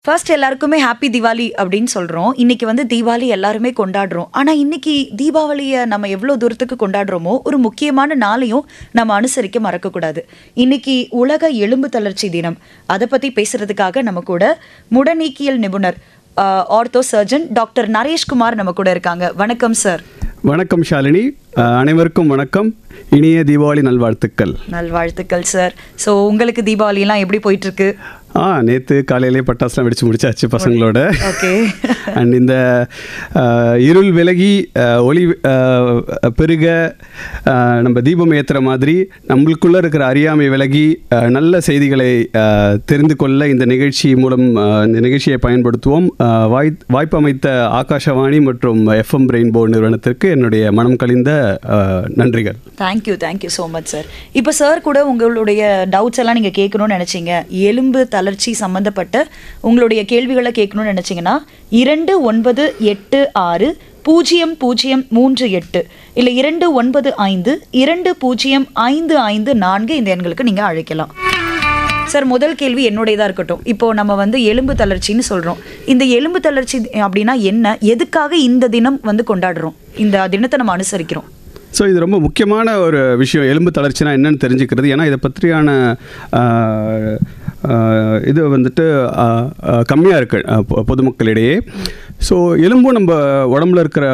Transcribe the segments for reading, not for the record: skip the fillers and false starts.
First எல்லாருக்குமே happy Deepavali அப்படின்னு சொல்கிறோம். இன்றைக்கி வந்து தீபாவளி எல்லாருமே கொண்டாடுறோம். ஆனால் இன்றைக்கி தீபாவளியை நம்ம எவ்வளோ தூரத்துக்கு கொண்டாடுறோமோ ஒரு முக்கியமான நாளையும் நம்ம அனுசரிக்க மறக்கக்கூடாது. இன்றைக்கி உலக எலும்பு தளர்ச்சி தினம். அதை பற்றி பேசுகிறதுக்காக நம்ம கூட முடநீக்கியல் நிபுணர் ஆர்த்தோ சர்ஜன் டாக்டர் நரேஷ்குமார் நம்ம கூட இருக்காங்க. வணக்கம் சார். வணக்கம் ஷாலினி, அனைவருக்கும் வணக்கம். இனிய தீபாவளி நல்வாழ்த்துக்கள். நல்வாழ்த்துக்கள் சார். ஸோ உங்களுக்கு தீபாவளிலாம் எப்படி போயிட்டுருக்கு? நேற்று காலையிலே பட்டாசுலாம் வெடிச்சு முடிச்சாச்சு பசங்களோட. ஓகே. அண்ட் இந்த இருள் விலகி ஒளி பெருக நம்ம தீபம் ஏற்றுற மாதிரி நம்மளுக்குள்ளே இருக்கிற அறியாமை விலகி நல்ல செய்திகளை தெரிந்து கொள்ள இந்த நிகழ்ச்சி மூலம் இந்த நிகழ்ச்சியை பயன்படுத்துவோம். வாய்ப்பு அமைத்த ஆகாஷவாணி மற்றும் எஃப்எம் ரெயின்போ நிறுவனத்திற்கு என்னுடைய மனம் கழிந்த நன்றிகள். Thank you so much sir. இப்போ சார் கூட உங்களுடைய டவுட்ஸ் எல்லாம் நீங்கள் கேட்கணும்னு நினச்சிங்க, எலும்பு தளர்ச்சி சம்மந்தப்பட்ட உங்களுடைய கேள்விகளை கேட்கணும்னு நினச்சிங்கன்னா 29860038 இல்லை 2952055554 இந்த எண்களுக்கு நீங்கள் அழைக்கலாம். சார், முதல் கேள்வி என்னுடையதாக இருக்கட்டும். இப்போது நம்ம வந்து எலும்பு தளர்ச்சின்னு சொல்கிறோம். இந்த எலும்பு தளர்ச்சி அப்படின்னா என்ன? எதுக்காக இந்த தினம் வந்து கொண்டாடுறோம்? இந்த தினத்தை நம்ம அனுசரிக்கிறோம். ஸோ இது ரொம்ப முக்கியமான ஒரு விஷயம். எலும்பு தளர்ச்சினா என்னன்னு தெரிஞ்சுக்கிறது. ஏன்னா இதை பற்றியான இது வந்துட்டு கம்மியாக இருக்கு பொதுமக்களிடையே. ஸோ எலும்பும் நம்ம உடம்புல இருக்கிற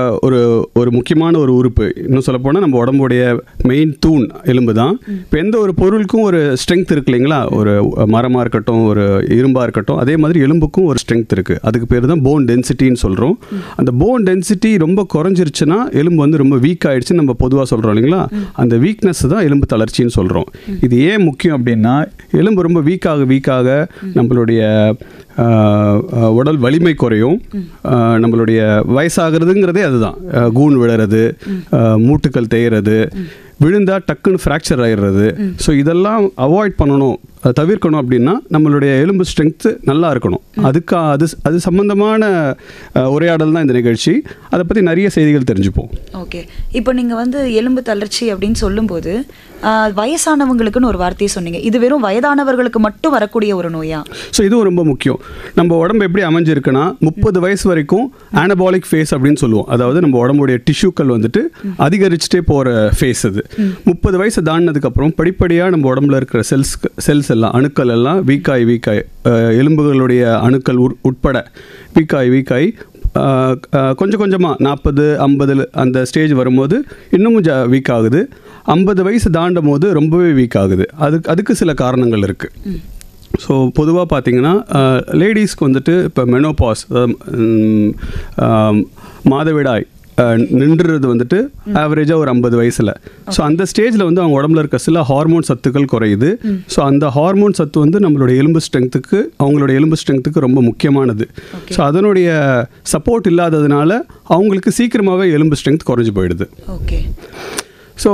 ஒரு முக்கியமான ஒரு உறுப்பு. இன்னும் சொல்லப்போனால் நம்ம உடம்புடைய மெயின் தூண் எலும்பு தான். இப்போ எந்த ஒரு பொருளுக்கும் ஒரு ஸ்ட்ரென்த் இருக்கு இல்லைங்களா? ஒரு மரமாக இருக்கட்டும், ஒரு இரும்பாக இருக்கட்டும், அதே மாதிரி எலும்புக்கும் ஒரு ஸ்ட்ரென்த் இருக்குது. அதுக்கு பேர் தான் போன் டென்சிட்டின்னு சொல்கிறோம். அந்த போன் டென்சிட்டி ரொம்ப குறைஞ்சிருச்சுன்னா எலும்பு வந்து ரொம்ப வீக் ஆகிடுச்சு நம்ம பொதுவாக சொல்கிறோம் இல்லைங்களா? அந்த வீக்னஸ் தான் எலும்பு தளர்ச்சின்னு சொல்கிறோம். இது ஏன் முக்கியம் அப்படின்னா, எலும்பு ரொம்ப வீக்காக நம்மளுடைய உடல் வலிமை குறையும். நம்மளுடைய வயசாகிறதுங்கிறதே அதுதான். கூன் விழுறது, மூட்டுக்கள் தேய்றது, விழுந்தா டக்குன்னு ஃப்ராக்சர் ஆகிடுறது. ஸோ இதெல்லாம் அவாய்ட் பண்ணணும், தவிர்க்கணும் அப்படின்னா நம்மளுடைய எலும்பு ஸ்ட்ரென்த்து நல்லா இருக்கணும். அது சம்பந்தமான உரையாடல் தான் இந்த நிகழ்ச்சி. அதை பற்றி நிறைய செய்திகள் தெரிஞ்சுப்போம். ஓகே. இப்போ நீங்கள் வந்து எலும்பு தளர்ச்சி அப்படின்னு சொல்லும்போது வயசானவங்களுக்குன்னு ஒரு வார்த்தையை சொன்னீங்க. இது வெறும் வயதானவர்களுக்கு மட்டும் வரக்கூடிய ஒரு நோயா? ஸோ இதுவும் ரொம்ப முக்கியம். நம்ம உடம்பு எப்படி அமைஞ்சிருக்குன்னா 30 வயசு வரைக்கும் ஆனபாலிக் ஃபேஸ் அப்படின்னு சொல்லுவோம். அதாவது நம்ம உடம்புடைய டிஷ்யூக்கள் வந்துட்டு அதிகரிச்சுட்டே போகிற ஃபேஸ் அது. 30 வயசு தாண்டினதுக்கப்புறம் படிப்படியாக நம்ம உடம்புல இருக்கிற செல்ஸ் எல்லாம், அணுக்கள் எல்லாம் வீக்காய் எலும்புகளுடைய அணுக்கள் உட்பட வீக்காய் கொஞ்சம் கொஞ்சமாக 40, 50 அந்த ஸ்டேஜ் வரும்போது இன்னமும் வீக் ஆகுது. 50 வயசு தாண்டும் போது ரொம்பவே வீக் ஆகுது. அதுக்கு சில காரணங்கள் இருக்குது. ஸோ பொதுவாக பார்த்தீங்கன்னா லேடிஸ்க்கு வந்துட்டு இப்போ மெனோபாஸ், மாதவிடாய் நின்றுறது வந்துட்டு ஆவரேஜாக ஒரு 50 வயசில். ஸோ அந்த ஸ்டேஜில் வந்து அவங்க உடம்புல இருக்க சில ஹார்மோன் சத்துக்கள் குறையுது. ஸோ அந்த ஹார்மோன் சத்து வந்து அவங்களுடைய எலும்பு ஸ்ட்ரென்த்துக்கு ரொம்ப முக்கியமானது. ஸோ அதனுடைய சப்போர்ட் இல்லாததுனால அவங்களுக்கு சீக்கிரமாகவே எலும்பு ஸ்ட்ரென்த் குறைஞ்சி போயிடுது. ஓகே. ஸோ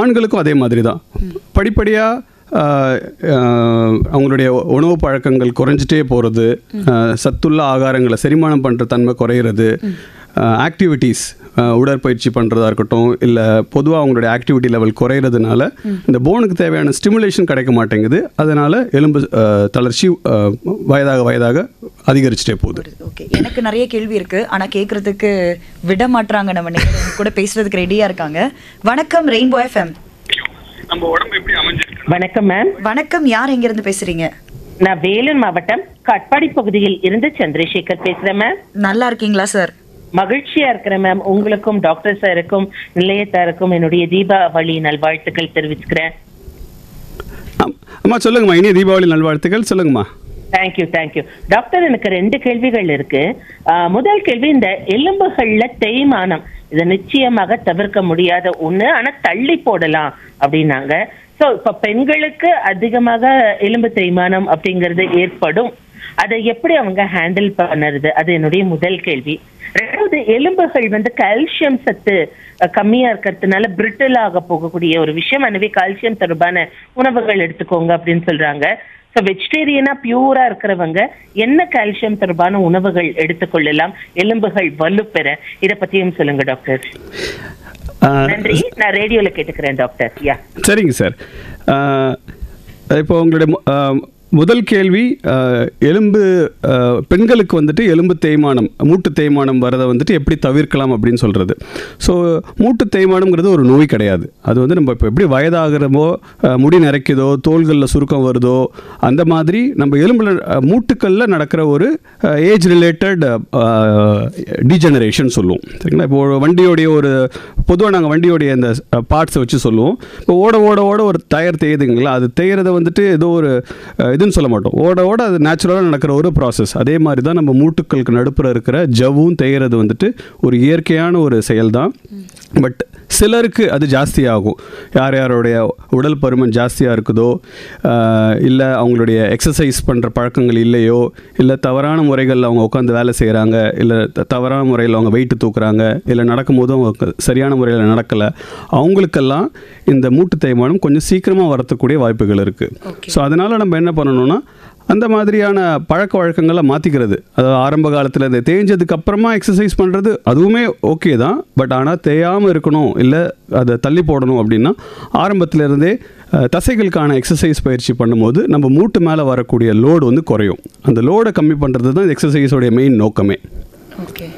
ஆண்களுக்கும் அதே மாதிரி தான். படிப்படியாக அவங்களுடைய உணவு பழக்கங்கள் குறைஞ்சிட்டே போகிறது, சத்துள்ள ஆகாரங்களை செரிமானம் பண்ணுற தன்மை குறையிறது, ஆக்டிவிட்டீஸ் உடற்பயிற்சி பண்ணுறதா இருக்கட்டும், இல்லை பொதுவாக அவங்களுடைய ஆக்டிவிட்டி லெவல் குறையிறதுனால இந்த போனுக்கு தேவையான ஸ்டிமுலேஷன் கிடைக்க மாட்டேங்குது. அதனால் எலும்பு தளர்ச்சி வயதாக அதிகரிச்சுட்டே போகுது. ஓகே. எனக்கு நிறைய கேள்வி இருக்குது, ஆனால் கேட்குறதுக்கு விட மாட்டுறாங்க. நம்ம கூட பேசுகிறதுக்கு ரெடியாக இருக்காங்க. வணக்கம் ரெயின்போ எஃப்எம். நம்ம உடம்பு எப்படி அமைஞ்சிருக்கு? வணக்கம் மேம். வணக்கம். யார் எங்கிருந்து பேசுறீங்க? நான் வேலூர் மாவட்டம் காட்பாடி பகுதியில் இருந்து சந்திரசேகர் பேசுறேன் மேம். நல்லா இருக்கீங்களா சார்? மகிழ்ச்சியா இருக்கிறேன் மேம். உங்களுக்கும் டாக்டர் சாருக்கும் நிலையத்தாருக்கும் என்னுடைய தீபாவளி நல்வாழ்த்துக்கள் தெரிவிச்சுக்கிறேன். அம்மா சொல்லுங்கம்மா, இனிய தீபாவளி நல்வாழ்த்துக்கள் சொல்லுங்கம்மா. Thank you doctor. எனக்கு 2 கேள்விகள் இருக்கு. முதல் கேள்வி, இந்த எலும்புகள்ல தேய்மானம் இதை நிச்சயமாக தவிர்க்க முடியாத ஒண்ணு, ஆனா தள்ளி போடலாம் அப்படின்னாங்க. சோ இப்ப பெண்களுக்கு அதிகமாக எலும்பு தேய்மானம் அப்படிங்கிறது ஏற்படும். அதை எப்படி அவங்க ஹேண்டில் பண்ணுறது, அது என்னுடைய முதல் கேள்வி. ரெண்டாவது, எலும்புகள் வந்து கால்சியம் சத்து கம்மியா இருக்கிறதுனால பிரிட்டில் ஆக போகக்கூடிய ஒரு விஷயம். எனவே கால்சியம் தொடர்பான உணவுகள் எடுத்துக்கோங்க அப்படின்னு சொல்றாங்க. ஸோ வெஜிடேரியனா பியூரா இருக்கிறவங்க என்ன கால்சியம் தொடர்பான உணவுகள் எடுத்துக்கொள்ளலாம் எலும்புகள் வலுப்பெற? இதை பத்தியும் சொல்லுங்க டாக்டர். நன்றி. நான் ரேடியோல கேட்டுக்கிறேன் டாக்டர். சரிங்க சார். இப்போ உங்களுடைய முதல் கேள்வி, எலும்பு பெண்களுக்கு வந்துட்டு எலும்பு தேய்மானம், மூட்டு தேய்மானம் வரதை வந்துட்டு எப்படி தவிர்க்கலாம் அப்படின்னு சொல்கிறது. ஸோ மூட்டு தேய்மானம்ங்கிறது ஒரு நோய் கிடையாது. அது வந்து நம்ம இப்போ எப்படி வயதாகிறமோ, முடி நரைக்குதோ, தோள்களில் சுருக்கம் வருதோ, அந்த மாதிரி நம்ம எலும்பில் மூட்டுக்களில் நடக்கிற ஒரு ஏஜ் ரிலேட்டட் டீஜெனரேஷன் சொல்லுவோம். சரிங்களா? இப்போ வண்டியோடைய ஒரு பொதுவாக நாங்கள் வண்டியோடைய இந்த பார்ட்ஸை வச்சு சொல்லுவோம். இப்போ ஓட ஓட ஓட ஒரு டயர் தேயுதுங்களா, அது தேய்கிறத வந்துட்டு ஏதோ ஒரு இதுன்னு சொல்ல மாட்டோம். ஓட ஓட அது நேச்சுரலாக நடக்கிற ஒரு ப்ராசஸ். அதே மாதிரி தான் நம்ம மூட்டுக்களுக்கு நடுப்புற இருக்கிற ஜவ்வும் தேய்கிறது வந்துட்டு ஒரு இயற்கையான ஒரு செயல் தான். பட் சிலருக்கு அது ஜாஸ்தியாகும். யார் யாருடைய உடல் பருமன் ஜாஸ்தியாக இருக்குதோ, இல்லை அவங்களுடைய எக்ஸசைஸ் பண்ணுற பழக்கங்கள் இல்லையோ, இல்லை தவறான முறைகளில் அவங்க உட்காந்து வேலை செய்கிறாங்க, இல்லை தவறான முறையில் அவங்க வெயிட்டு தூக்குறாங்க, இல்லை நடக்கும்போதும் அவங்க சரியான முறையில் நடக்கலை, அவங்களுக்கெல்லாம் இந்த மூட்டு தேய்மானம் கொஞ்சம் சீக்கிரமாக வரத்துக்கூடிய வாய்ப்புகள் இருக்குது. ஸோ அதனால் நம்ம என்ன பண்ணணும்னா, அந்த மாதிரியான பழக்க வழக்கங்களை மாற்றிக்கிறது. அதாவது ஆரம்ப காலத்தில் இந்த தேஞ்சதுக்கு அப்புறமா எக்ஸசைஸ் பண்ணுறது அதுவுமே ஓகே தான். பட் ஆனால் தேயாமல் இருக்கணும், இல்லை அதை தள்ளி போடணும் அப்படின்னா ஆரம்பத்திலேருந்தே தசைகளுக்கான எக்ஸசைஸ் பயிற்சி பண்ணும்போது நம்ம மூட்டு மேலே வரக்கூடிய லோடு வந்து குறையும். அந்த லோடை கம்மி பண்ணுறது தான் எக்ஸசைஸோடைய மெயின் நோக்கமே. ஓகே.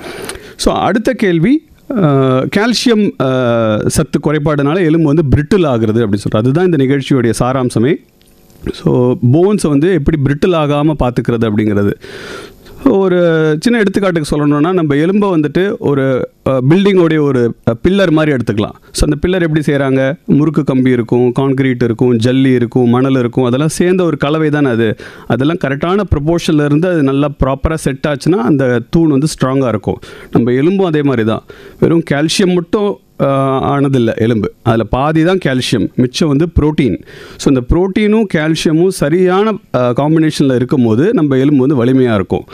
ஸோ அடுத்த கேள்வி, கால்சியம் சத்து குறைபாடுனால எலும்பு வந்து பிரிட்டில் ஆகுறது அப்படின்னு சொல்கிறது. அதுதான் இந்த நிகழ்ச்சியுடைய சாராம்சமே. ஸோ போன்ஸை வந்து எப்படி பிரிட்டில் ஆகாமல் பார்த்துக்கிறது அப்படிங்கிறது. ஒரு சின்ன எடுத்துக்காட்டுக்கு சொல்லணும்னா, நம்ம எலும்பை வந்துட்டு ஒரு பில்டிங்கோடைய ஒரு பில்லர் மாதிரி எடுத்துக்கலாம். ஸோ அந்த பில்லர் எப்படி செய்கிறாங்க? முறுக்கு கம்பி இருக்கும், கான்கிரீட் இருக்கும், ஜல்லி இருக்கும், மணல் இருக்கும், அதெல்லாம் சேர்ந்த ஒரு கலவை தானே அது. அதெல்லாம் கரெக்டான ப்ரொபோர்ஷனில் இருந்து அது நல்லா ப்ராப்பராக செட் ஆச்சுன்னா அந்த தூண் வந்து ஸ்ட்ராங்காக இருக்கும். நம்ம எலும்பும் அதே மாதிரி தான். வெறும் கால்சியம் மட்டும் ஆனதில்லை எலும்பு, அதில் பாதி தான் கால்சியம், மிச்சம் வந்து ப்ரோட்டீன். ஸோ இந்த ப்ரோட்டீனும் கால்சியமும் சரியான காம்பினேஷனில் இருக்கும் போது நம்ம எலும்பு வந்து வலிமையாக இருக்கும்.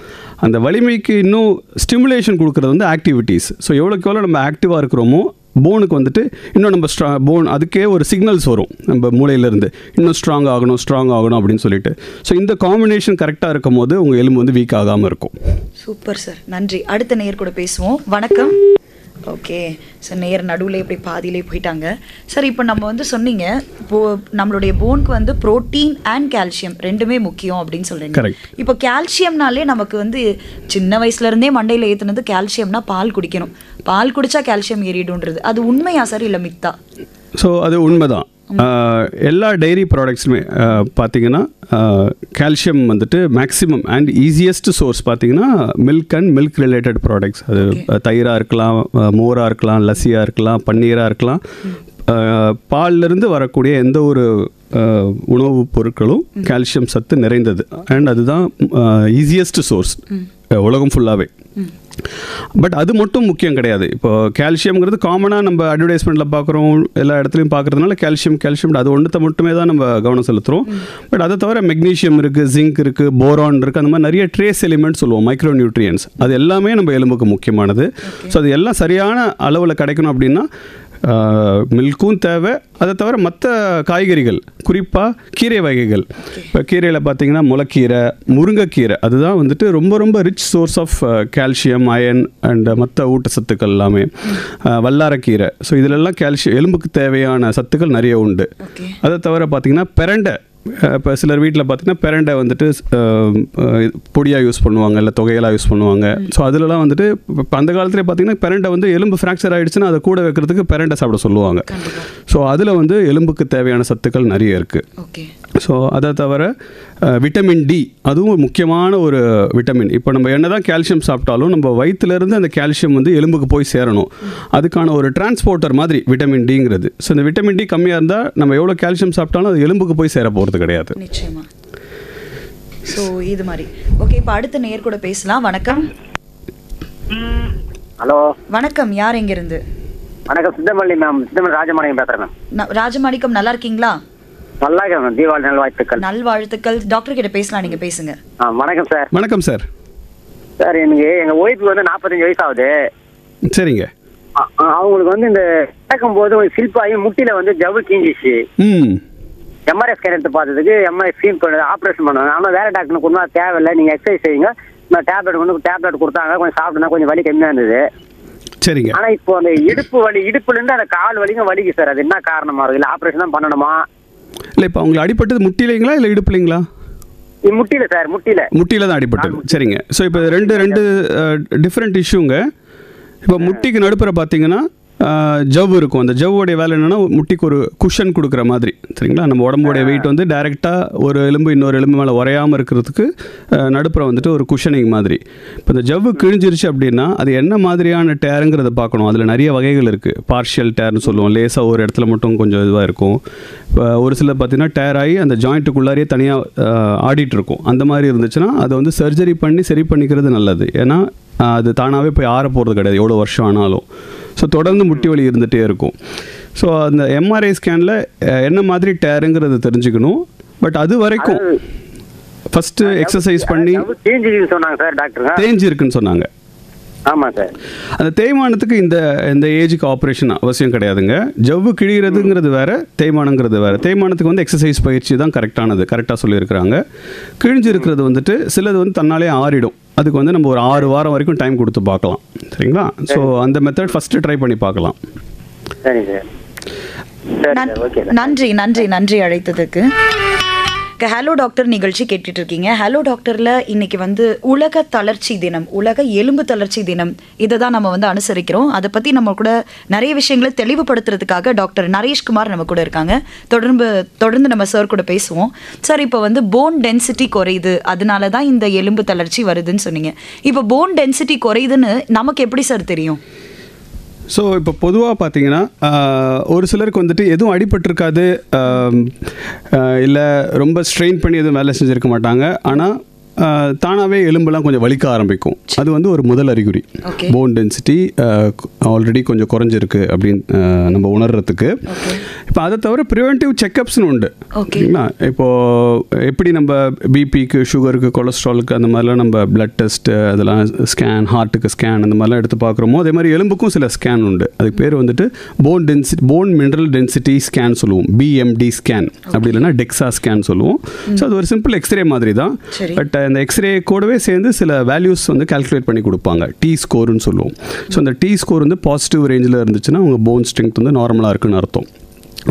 அந்த வலிமைக்கு இன்னும் ஸ்டிமுலேஷன் கொடுக்குறது வந்து ஆக்டிவிட்டீஸ். ஸோ எவ்வளோக்கு எவ்வளோ நம்ம ஆக்டிவாக இருக்கிறோமோ போனுக்கு வந்துட்டு இன்னும் நம்ம போன் அதுக்கே ஒரு சிக்னல்ஸ் வரும் நம்ம மூளையிலேருந்து, இன்னும் ஸ்ட்ராங் ஆகணும் அப்படின்னு சொல்லிட்டு. ஸோ இந்த காம்பினேஷன் கரெக்டாக இருக்கும் போது உங்கள் எலும்பு வந்து வீக் ஆகாமல் இருக்கும். சூப்பர் சார், நன்றி. அடுத்த நேயர் கூட பேசுவோம். வணக்கம். ஓகே சார், நேர் நடுவில் இப்படி பாதியிலே போயிட்டாங்க சார். இப்போ நம்ம வந்து சொன்னீங்க, நம்மளுடைய போனுக்கு வந்து புரோட்டீன் அண்ட் கால்சியம் ரெண்டுமே முக்கியம் அப்படின்னு சொல்றீங்க. இப்போ கால்சியம்னாலே நமக்கு வந்து சின்ன வயசுல இருந்தே மண்டையில் ஏற்றுனது கால்சியம்னா பால் குடிக்கணும், பால் குடிச்சா கால்சியம் ஏறிடுன்றது. அது உண்மையா சார் இல்லை மித்தா? ஸோ அது உண்மைதான். எல்லா டைரி ப்ராடக்ட்ஸுமே பார்த்தீங்கன்னா கால்சியம் வந்துட்டு மேக்ஸிமம் அண்ட் ஈஸியஸ்ட் சோர்ஸ் பார்த்தீங்கன்னா milk and milk related products. அது தயிராக இருக்கலாம், மோராக இருக்கலாம், லஸ்ஸியாக இருக்கலாம், பன்னீராக இருக்கலாம். பால்லேருந்து வரக்கூடிய எந்த ஒரு உணவுப் பொருட்களும் கால்சியம் சத்து நிறைந்தது. அண்ட் அதுதான் ஈஸியஸ்ட் சோர்ஸ் உலகம் ஃபுல்லாகவே. பட் அது மட்டும் முக்கியம் கிடையாது. இப்போ கால்சியம்ங்கிறது காமனாக நம்ம அட்வர்டைஸ்மெண்ட்டில் பார்க்குறோம், எல்லா இடத்துலையும் பார்க்குறதுனால கால்சியம் அது ஒன்றுத்தை மட்டுமே தான் நம்ம கவனம் செலுத்துகிறோம். பட் அதை தவிர மெக்னீஷியம் இருக்குது, ஜிங்க் இருக்குது, போரான் இருக்குது, அந்த மாதிரி நிறைய ட்ரேஸ் எலிமெண்ட்ஸ் சொல்லுவோம், மைக்ரோ நியூட்ரியன்ஸ். அது எல்லாமே நம்ம எலும்புக்கு முக்கியமானது. ஸோ அது எல்லாம் சரியான அளவில் கிடைக்கணும் அப்படின்னா மில்க்கும் தேவை. அதை தவிர மற்ற காய்கறிகள், குறிப்பாக கீரை வகைகள், இப்போ கீரையில் பார்த்தீங்கன்னா முளைக்கீரை, முருங்கைக்கீரை, அதுதான் வந்துட்டு ரொம்ப ரொம்ப rich source of calcium, iron and மற்ற ஊட்டச்சத்துக்கள் எல்லாமே. வல்லாரக்கீரை. ஸோ இதிலெல்லாம் கால்சியம், எலும்புக்கு தேவையான சத்துக்கள் நிறைய உண்டு. அதை தவிர பார்த்தீங்கன்னா பிரண்டை. இப்போ சிலர் வீட்டில் பார்த்தீங்கன்னா பிரண்டை வந்துட்டு பொடியாக யூஸ் பண்ணுவாங்க, இல்லை தொகையெல்லாம் யூஸ் பண்ணுவாங்க. ஸோ அதிலலாம் வந்துட்டு இப்போ அந்த காலத்துலேயே பார்த்தீங்கன்னா பிரண்டை வந்து எலும்பு ஃப்ராக்சர் ஆகிடுச்சுன்னா அதை கூட வைக்கிறதுக்கு பிரண்டை சாப்பிட சொல்லுவாங்க. ஸோ அதில் வந்து எலும்புக்கு தேவையான சத்துக்கள் நிறைய இருக்குது. ஸோ அதை தவிர விட்டமின் டி, அதுவும் முக்கியமான ஒரு விட்டமின். இப்போ நம்ம என்ன தான் கால்சியம் சாப்பிட்டாலும் நம்ம வயிற்றுலேருந்து அந்த கால்சியம் வந்து எலும்புக்கு போய் சேரணும். அதுக்கான ஒரு டிரான்ஸ்போர்ட்டர் மாதிரி விட்டமின் டிங்கிறது. ஸோ இந்த விட்டமின் டி கம்மியாக இருந்தால் நம்ம எவ்வளோ கால்சியம் சாப்பிட்டாலும் அது எலும்புக்கு போய் சேர போகிறது கிடையாது. நிச்சயமா. ஸோ இது மாதிரி. ஓகே, இப்போ அடுத்த நேயர் கூட பேசலாம். வணக்கம். ஹலோ வணக்கம், யார் எங்கிருந்து? வணக்கம், சித்தமல்லி மேம். சித்தமல்லி ராஜமாணிக்கம் பேசுகிறேன் மேம். ராஜமாணிக்கம், நல்லா இருக்கீங்களா? நல்லா இருக்கேன் மேம். தீபாவளி நல்வாழ்த்துக்கள். நல்வாழ்த்துக்கள். டாக்டர் கிட்ட பேசலாம், நீங்க பேசுங்க. வணக்கம் சார். வணக்கம் சார். சார், எனக்கு எங்கள் ஒய்ஃபுக்கு வந்து 45 வயசு ஆகுது. சரிங்க. அவங்களுக்கு வந்து இந்த நடக்கும்போது ஒரு சில்பாகி முட்டியில் வந்து ஜவ்வு கீஞ்சிச்சு. எம்ஆர்ஐ ஸ்கேன் எடுத்து பார்த்ததுக்கு எம்ஆர்ஐ ஸ்கீம் ஆப்ரேஷன் பண்ணுவாங்க. ஆனால் வேற டாக்டர் கொண்டு வர தேவையில்லை, நீங்கள் எக்ஸசைஸ் செய்யுங்க, நான் டேப்லெட் கொடுத்தாங்க, கொஞ்சம் சாப்பிட்டா கொஞ்சம் வலி கம்மியாக இருந்தது. சரிங்க. ஆனால் இப்போ அந்த இடுப்புலேருந்து அந்த கால் வலிங்க வலிக்கு சார். அது என்ன காரணமாக இருக்கும்? இல்லை ஆப்ரேஷன் தான் பண்ணணுமா? இல்லை, இப்போ அவங்களுக்கு அடிப்பட்டது முட்டிலைங்களா இல்லை இடுப்புலைங்களா? முட்டியில சார், முட்டியில தான் அடிபட்டது. சரிங்க. ஸோ இப்போ ரெண்டு டிஃப்ரெண்ட் இஷ்யூங்க. இப்போ முட்டிக்கு நடுப்புற பார்த்தீங்கன்னா ஜவ் இருக்கும். அந்த ஜவ்வோடைய வேலை என்னென்னா முட்டிக்கு ஒரு குஷன் கொடுக்குற மாதிரி. சரிங்களா? நம்ம உடம்போடைய வெயிட் வந்து டைரெக்டாக ஒரு எலும்பு இன்னொரு எலும்பு மேலே உரையாமல் இருக்கிறதுக்கு நடுப்புற வந்துட்டு ஒரு குஷனிங் மாதிரி. இப்போ இந்த ஜவ்வு கிழிஞ்சிருச்சு அப்படின்னா அது என்ன மாதிரியான டேருங்கிறத பார்க்கணும். அதில் நிறைய வகைகள் இருக்குது. பார்ஷியல் டேர்னு சொல்லுவோம். லேசாக ஒரு இடத்துல மட்டும் கொஞ்சம் இதுவாக இருக்கும். இப்போ ஒரு சில பார்த்தீங்கன்னா டேர் ஆகி அந்த ஜாயிண்ட்டுக்குள்ளாரியே தனியாக ஆடிட்டு இருக்கும். அந்த மாதிரி இருந்துச்சுன்னா அதை வந்து சர்ஜரி பண்ணி சரி பண்ணிக்கிறது நல்லது. ஏன்னா அது தானாகவே போய் ஆற போகிறது கிடையாது எவ்வளோ வருஷம் ஆனாலும். ஸோ தொடர்ந்து முட்டி வலி இருந்துகிட்டே இருக்கும். ஸோ அந்த எம்ஆர்ஐ ஸ்கேனில் என்ன மாதிரி டேருங்கிறது தெரிஞ்சுக்கணும். பட் அது வரைக்கும் ஃபஸ்ட்டு எக்ஸசைஸ் பண்ணி தேஞ்சு இருக்குன்னு சொன்னாங்க. ஆமாம் சார். அந்த தேய்மானத்துக்கு இந்த ஏஜுக்கு ஆப்ரேஷன் அவசியம் கிடையாதுங்க. ஜவ்வு கிழிகிறதுங்கிறது வேறு, தேய்மானங்கிறது வேறு. தேய்மானத்துக்கு வந்து எக்ஸசைஸ் பயிற்சி தான் கரெக்டாக சொல்லியிருக்கிறாங்க. கிழிஞ்சு இருக்கிறது வந்துட்டு சிலது வந்து தன்னாலே ஆறிடும். அதுக்கு வந்து நம்ம ஒரு 6 வாரம் வரைக்கும் டைம் கொடுத்து பார்க்கலாம். சரிங்களா? ஸோ அந்த மெத்தட் ஃபஸ்ட்டு ட்ரை பண்ணி பார்க்கலாம். சரி சார். நன்றி அழைத்ததுக்கு. ஹலோ டாக்டர் நிகழ்ச்சி கேட்டுட்டு இருக்கீங்க. ஹலோ டாக்டரில் இன்னைக்கு வந்து உலக தளர்ச்சி தினம், உலக எலும்பு தளர்ச்சி தினம், இதை தான் நம்ம வந்து அனுசரிக்கிறோம். அதை பற்றி நம்ம கூட நிறைய விஷயங்களை தெளிவுபடுத்துறதுக்காக டாக்டர் நரேஷ்குமார் நம்ம கூட இருக்காங்க. தொடர்ந்து நம்ம சார் கூட பேசுவோம். சார், இப்போ வந்து போன் டென்சிட்டி குறையுது, அதனால தான் இந்த எலும்பு தளர்ச்சி வருதுன்னு சொன்னீங்க. இப்போ போன் டென்சிட்டி குறையுதுன்னு நமக்கு எப்படி சார் தெரியும்? ஸோ இப்போ பொதுவாக பார்த்தீங்கன்னா ஒரு சிலருக்கு வந்துட்டு எதுவும் அடிபட்டிருக்காது, இல்லை ரொம்ப ஸ்ட்ரெயின் பண்ணி எதுவும் வேலை செஞ்சுருக்க மாட்டாங்க. ஆனால் தானாகவே எலும்பெல்லாம் கொஞ்சம் வலிக்க ஆரம்பிக்கும். அது வந்து ஒரு முதல் அறிகுறி. போன் டென்சிட்டி ஆல்ரெடி கொஞ்சம் குறைஞ்சிருக்கு அப்படின்னு நம்ம உணர்றதுக்கு. இப்போ அதை தவிர ப்ரிவென்டிவ் செக்கப்ஸ்னு உண்டு. ஓகேங்களா? இப்போது எப்படி நம்ம பிபிக்கு, சுகருக்கு, கொலஸ்ட்ராலுக்கு அந்த மாதிரிலாம் நம்ம பிளட் டெஸ்ட்டு, அதெல்லாம் ஸ்கேன், ஹார்ட்டுக்கு ஸ்கேன் அந்த மாதிரிலாம் எடுத்து பார்க்குறோமோ, அதே மாதிரி எலும்புக்கும் சில ஸ்கேன் உண்டு. அதுக்கு பேர் வந்துட்டு போன் மினரல் டென்சிட்டி ஸ்கேன் சொல்லுவோம், பிஎம்டி ஸ்கேன். அப்படி இல்லைன்னா டெக்ஸா ஸ்கேன் சொல்லுவோம். ஸோ அது ஒரு சிம்பிள் எக்ஸ்ரே மாதிரி தான். பட் அந்த எக்ஸ்ரே கூடவே சேர்ந்து சில வேல்யூஸ் வந்து கால்குலேட் பண்ணி கொடுப்பாங்க. டி ஸ்கோர்னு சொல்லுவோம். ஸோ அந்த டி ஸ்கோர் வந்து பாசிட்டிவ் ரேஞ்சில் இருந்துச்சுன்னா உங்கள் போன் ஸ்ட்ரென்த் வந்து நார்மலாக இருக்குன்னு அர்த்தம்.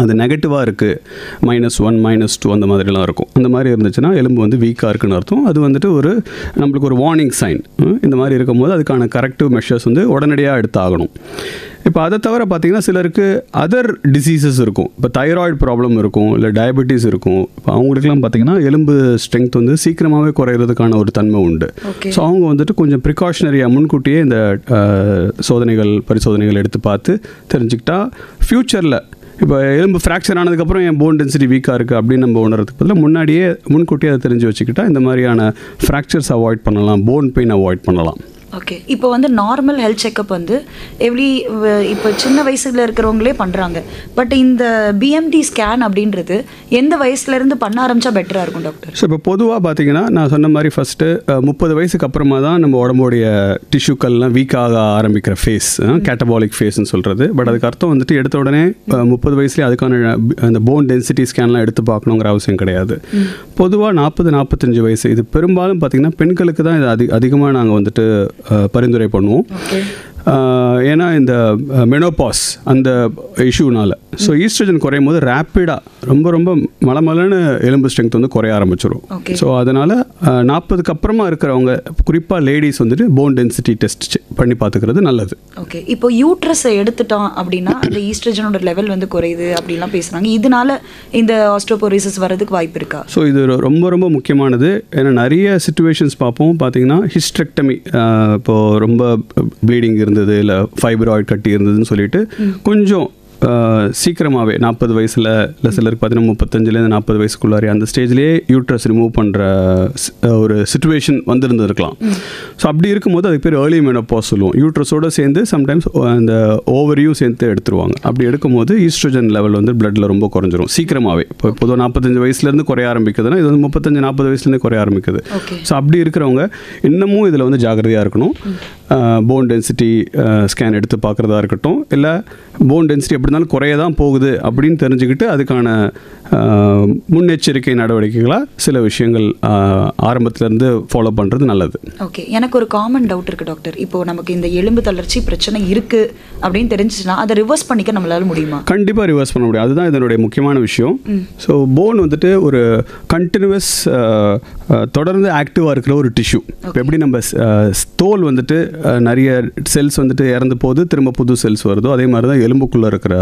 அது நெகட்டிவாக இருக்குது, -1 -2 அந்த மாதிரிலாம் இருக்கும். அந்த மாதிரி இருந்துச்சுன்னா எலும்பு வந்து வீக்காக இருக்குன்னு அர்த்தம். அது வந்துட்டு நம்மளுக்கு ஒரு வார்னிங் சைன். இந்த மாதிரி இருக்கும்போது அதுக்கான கரெக்டிவ் மெஷர்ஸ் வந்து உடனடியாக எடுத்தாகணும். இப்போ அதை தவிர பார்த்திங்கன்னா சிலருக்கு அதர் டிசீசஸ் இருக்கும். இப்போ தைராய்டு ப்ராப்ளம் இருக்கும், இல்லை டயபெட்டிஸ் இருக்கும். இப்போ அவங்களுக்குலாம் பார்த்திங்கன்னா எலும்பு ஸ்ட்ரென்த் வந்து சீக்கிரமாகவே குறையிறதுக்கான ஒரு தன்மை உண்டு. ஸோ அவங்க வந்துட்டு கொஞ்சம் ப்ரிகாஷனரியாக முன்கூட்டியே இந்த பரிசோதனைகள் எடுத்து பார்த்து தெரிஞ்சுக்கிட்டா ஃப்யூச்சரில் இப்போ எலும்பு ஃப்ராக்சர் ஆனதுக்கப்புறம் என் போன் டென்சிட்டி வீக்காக இருக்குது அப்படின்னு நம்ம உணர்றதுக்கு பதிலாக முன்கூட்டியே அதை தெரிஞ்சு வச்சுக்கிட்டா இந்த மாதிரியான ஃப்ராக்சர்ஸ் அவாய்ட் பண்ணலாம், போன் பெயின் அவாய்ட் பண்ணலாம். ஓகே. இப்போ வந்து நார்மல் ஹெல்த் செக்கப் வந்து இப்போ சின்ன வயசுல இருக்கிறவங்களே பண்ணுறாங்க. பட் இந்த பிஎம்டி ஸ்கேன் அப்படின்றது எந்த வயசுலேருந்து பண்ண ஆரம்பித்தா பெட்டராக இருக்கும் டாக்டர்? ஸோ இப்போ பொதுவாக பார்த்தீங்கன்னா நான் சொன்ன மாதிரி ஃபஸ்ட்டு 30 வயசுக்கு அப்புறமா தான் நம்ம உடம்புடைய டிஷ்யூக்கள்லாம் வீக்காக ஆரம்பிக்கிற ஃபேஸ், கேட்டபாலிக் ஃபேஸ்ன்னு சொல்கிறது. பட் அதுக்கு அர்த்தம் வந்துட்டு எடுத்த உடனே 30 வயசுலேயே அதுக்கான அந்த போன் டென்சிட்டி ஸ்கேன்லாம் எடுத்து பார்க்கணுங்கிற அவசியம் கிடையாது. பொதுவாக 40-45 வயசு, இது பெரும்பாலும் பார்த்திங்கன்னா பெண்களுக்கு தான் இது அதிகமாக நாங்கள் வந்துட்டு பரிந்துரை பண்ணுவோம். ஏன்னா இந்த மெனோபாஸ் அந்த இஷ்யூனால ஸோ ஈஸ்ட்ரோஜன் குறையும் போது ரேப்பிடாக ரொம்ப மலமலன்னு எலும்பு ஸ்ட்ரென்த் வந்து குறைய ஆரம்பிச்சிடும். ஸோ அதனால் 40க்கு அப்புறமா இருக்கிறவங்க, குறிப்பாக லேடிஸ் வந்துட்டு போன் டென்சிட்டி டெஸ்ட் பண்ணி பார்த்துக்கிறது நல்லது. ஓகே. இப்போ யூட்ரஸை எடுத்துட்டோம் அப்படின்னா அந்த ஈஸ்ட்ரோஜனோட லெவல் வந்து குறையுது அப்படின்லாம் பேசுகிறாங்க. இதனால இந்த ஆஸ்ட்ரோபோரோசிஸ் வரதுக்கு வாய்ப்பு இருக்கா? ஸோ இது ரொம்ப முக்கியமானது. ஏன்னா நிறைய சிச்சுவேஷன்ஸ் பார்ப்போம். பார்த்தீங்கன்னா ஹிஸ்டெக்டமி, இப்போது ரொம்ப ப்ளீடிங் இருந்தது, இல்லை ஃபைப்ராய்டு கட்டி இருந்ததுன்னு சொல்லிட்டு கொஞ்சம் சீக்கிரமாகவே 40 வயசில், இல்லை சிலருக்கு பார்த்தீங்கன்னா 35லேருந்து 40 வயசுக்குள்ளாரி அந்த ஸ்டேஜ்லேயே யூட்ரஸ் ரிமூவ் பண்ணுற ஒரு சிச்சுவேஷன் வந்துருந்துருக்கலாம். ஸோ அப்படி இருக்கும்போது அதுக்கு பேர் ஏர்லி மெனோபாஸ் சொல்லுவோம். யூட்ரஸோடு சேர்ந்து சம்டைம்ஸ் அந்த ஓவரியும் சேர்த்து எடுத்துருவாங்க. அப்படி எடுக்கும்போது ஈஸ்ட்ரோஜன் லெவல் வந்து பிளட்டில் ரொம்ப குறைஞ்சிரும் சீக்கிரமாகவே. இப்போ பொதுவாக 45 வயசுலேருந்து குறைய ஆரம்பிக்குதுன்னா இது வந்து 35-40 வயசுலேருந்து குறைய ஆரம்பிக்குது. ஸோ அப்படி இருக்கிறவங்க இன்னமும் இதில் வந்து ஜாக்கிரதையாக இருக்கணும். போன் டென்சிட்டி ஸ்கேன் எடுத்து பார்க்குறதா இருக்கட்டும், இல்லை போன் டென்சிட்டி எப்படி இருந்தாலும் குறைய தான் போகுது அப்படின்னு தெரிஞ்சுக்கிட்டு அதுக்கான முன்னெச்சரிக்கை நடவடிக்கைகளாக சில விஷயங்கள் ஆரம்பத்திலேருந்து ஃபாலோ பண்ணுறது நல்லது. ஓகே, எனக்கு ஒரு காமன் டவுட் இருக்குது டாக்டர். இப்போது நமக்கு இந்த எலும்பு தளர்ச்சி பிரச்சனை இருக்குது அப்படின்னு தெரிஞ்சிச்சுன்னா அதை ரிவர்ஸ் பண்ணிக்க நம்மளால முடியுமா? கண்டிப்பாக ரிவர்ஸ் பண்ண முடியும். அதுதான் இதனுடைய முக்கியமான விஷயம். ஸோ போன் வந்துட்டு ஒரு கண்டினியூஸ் தொடர்ந்து ஆக்டிவாக இருக்கிற ஒரு டிஷ்யூ. இப்போ எப்படி நம்ம தோல் வந்துட்டு நிறைய செல்ஸ் வந்துட்டு இறந்து போது திரும்ப புது செல்ஸ் வருதோ, அதே மாதிரி தான் எலும்புக்குள்ளே இருக்கிற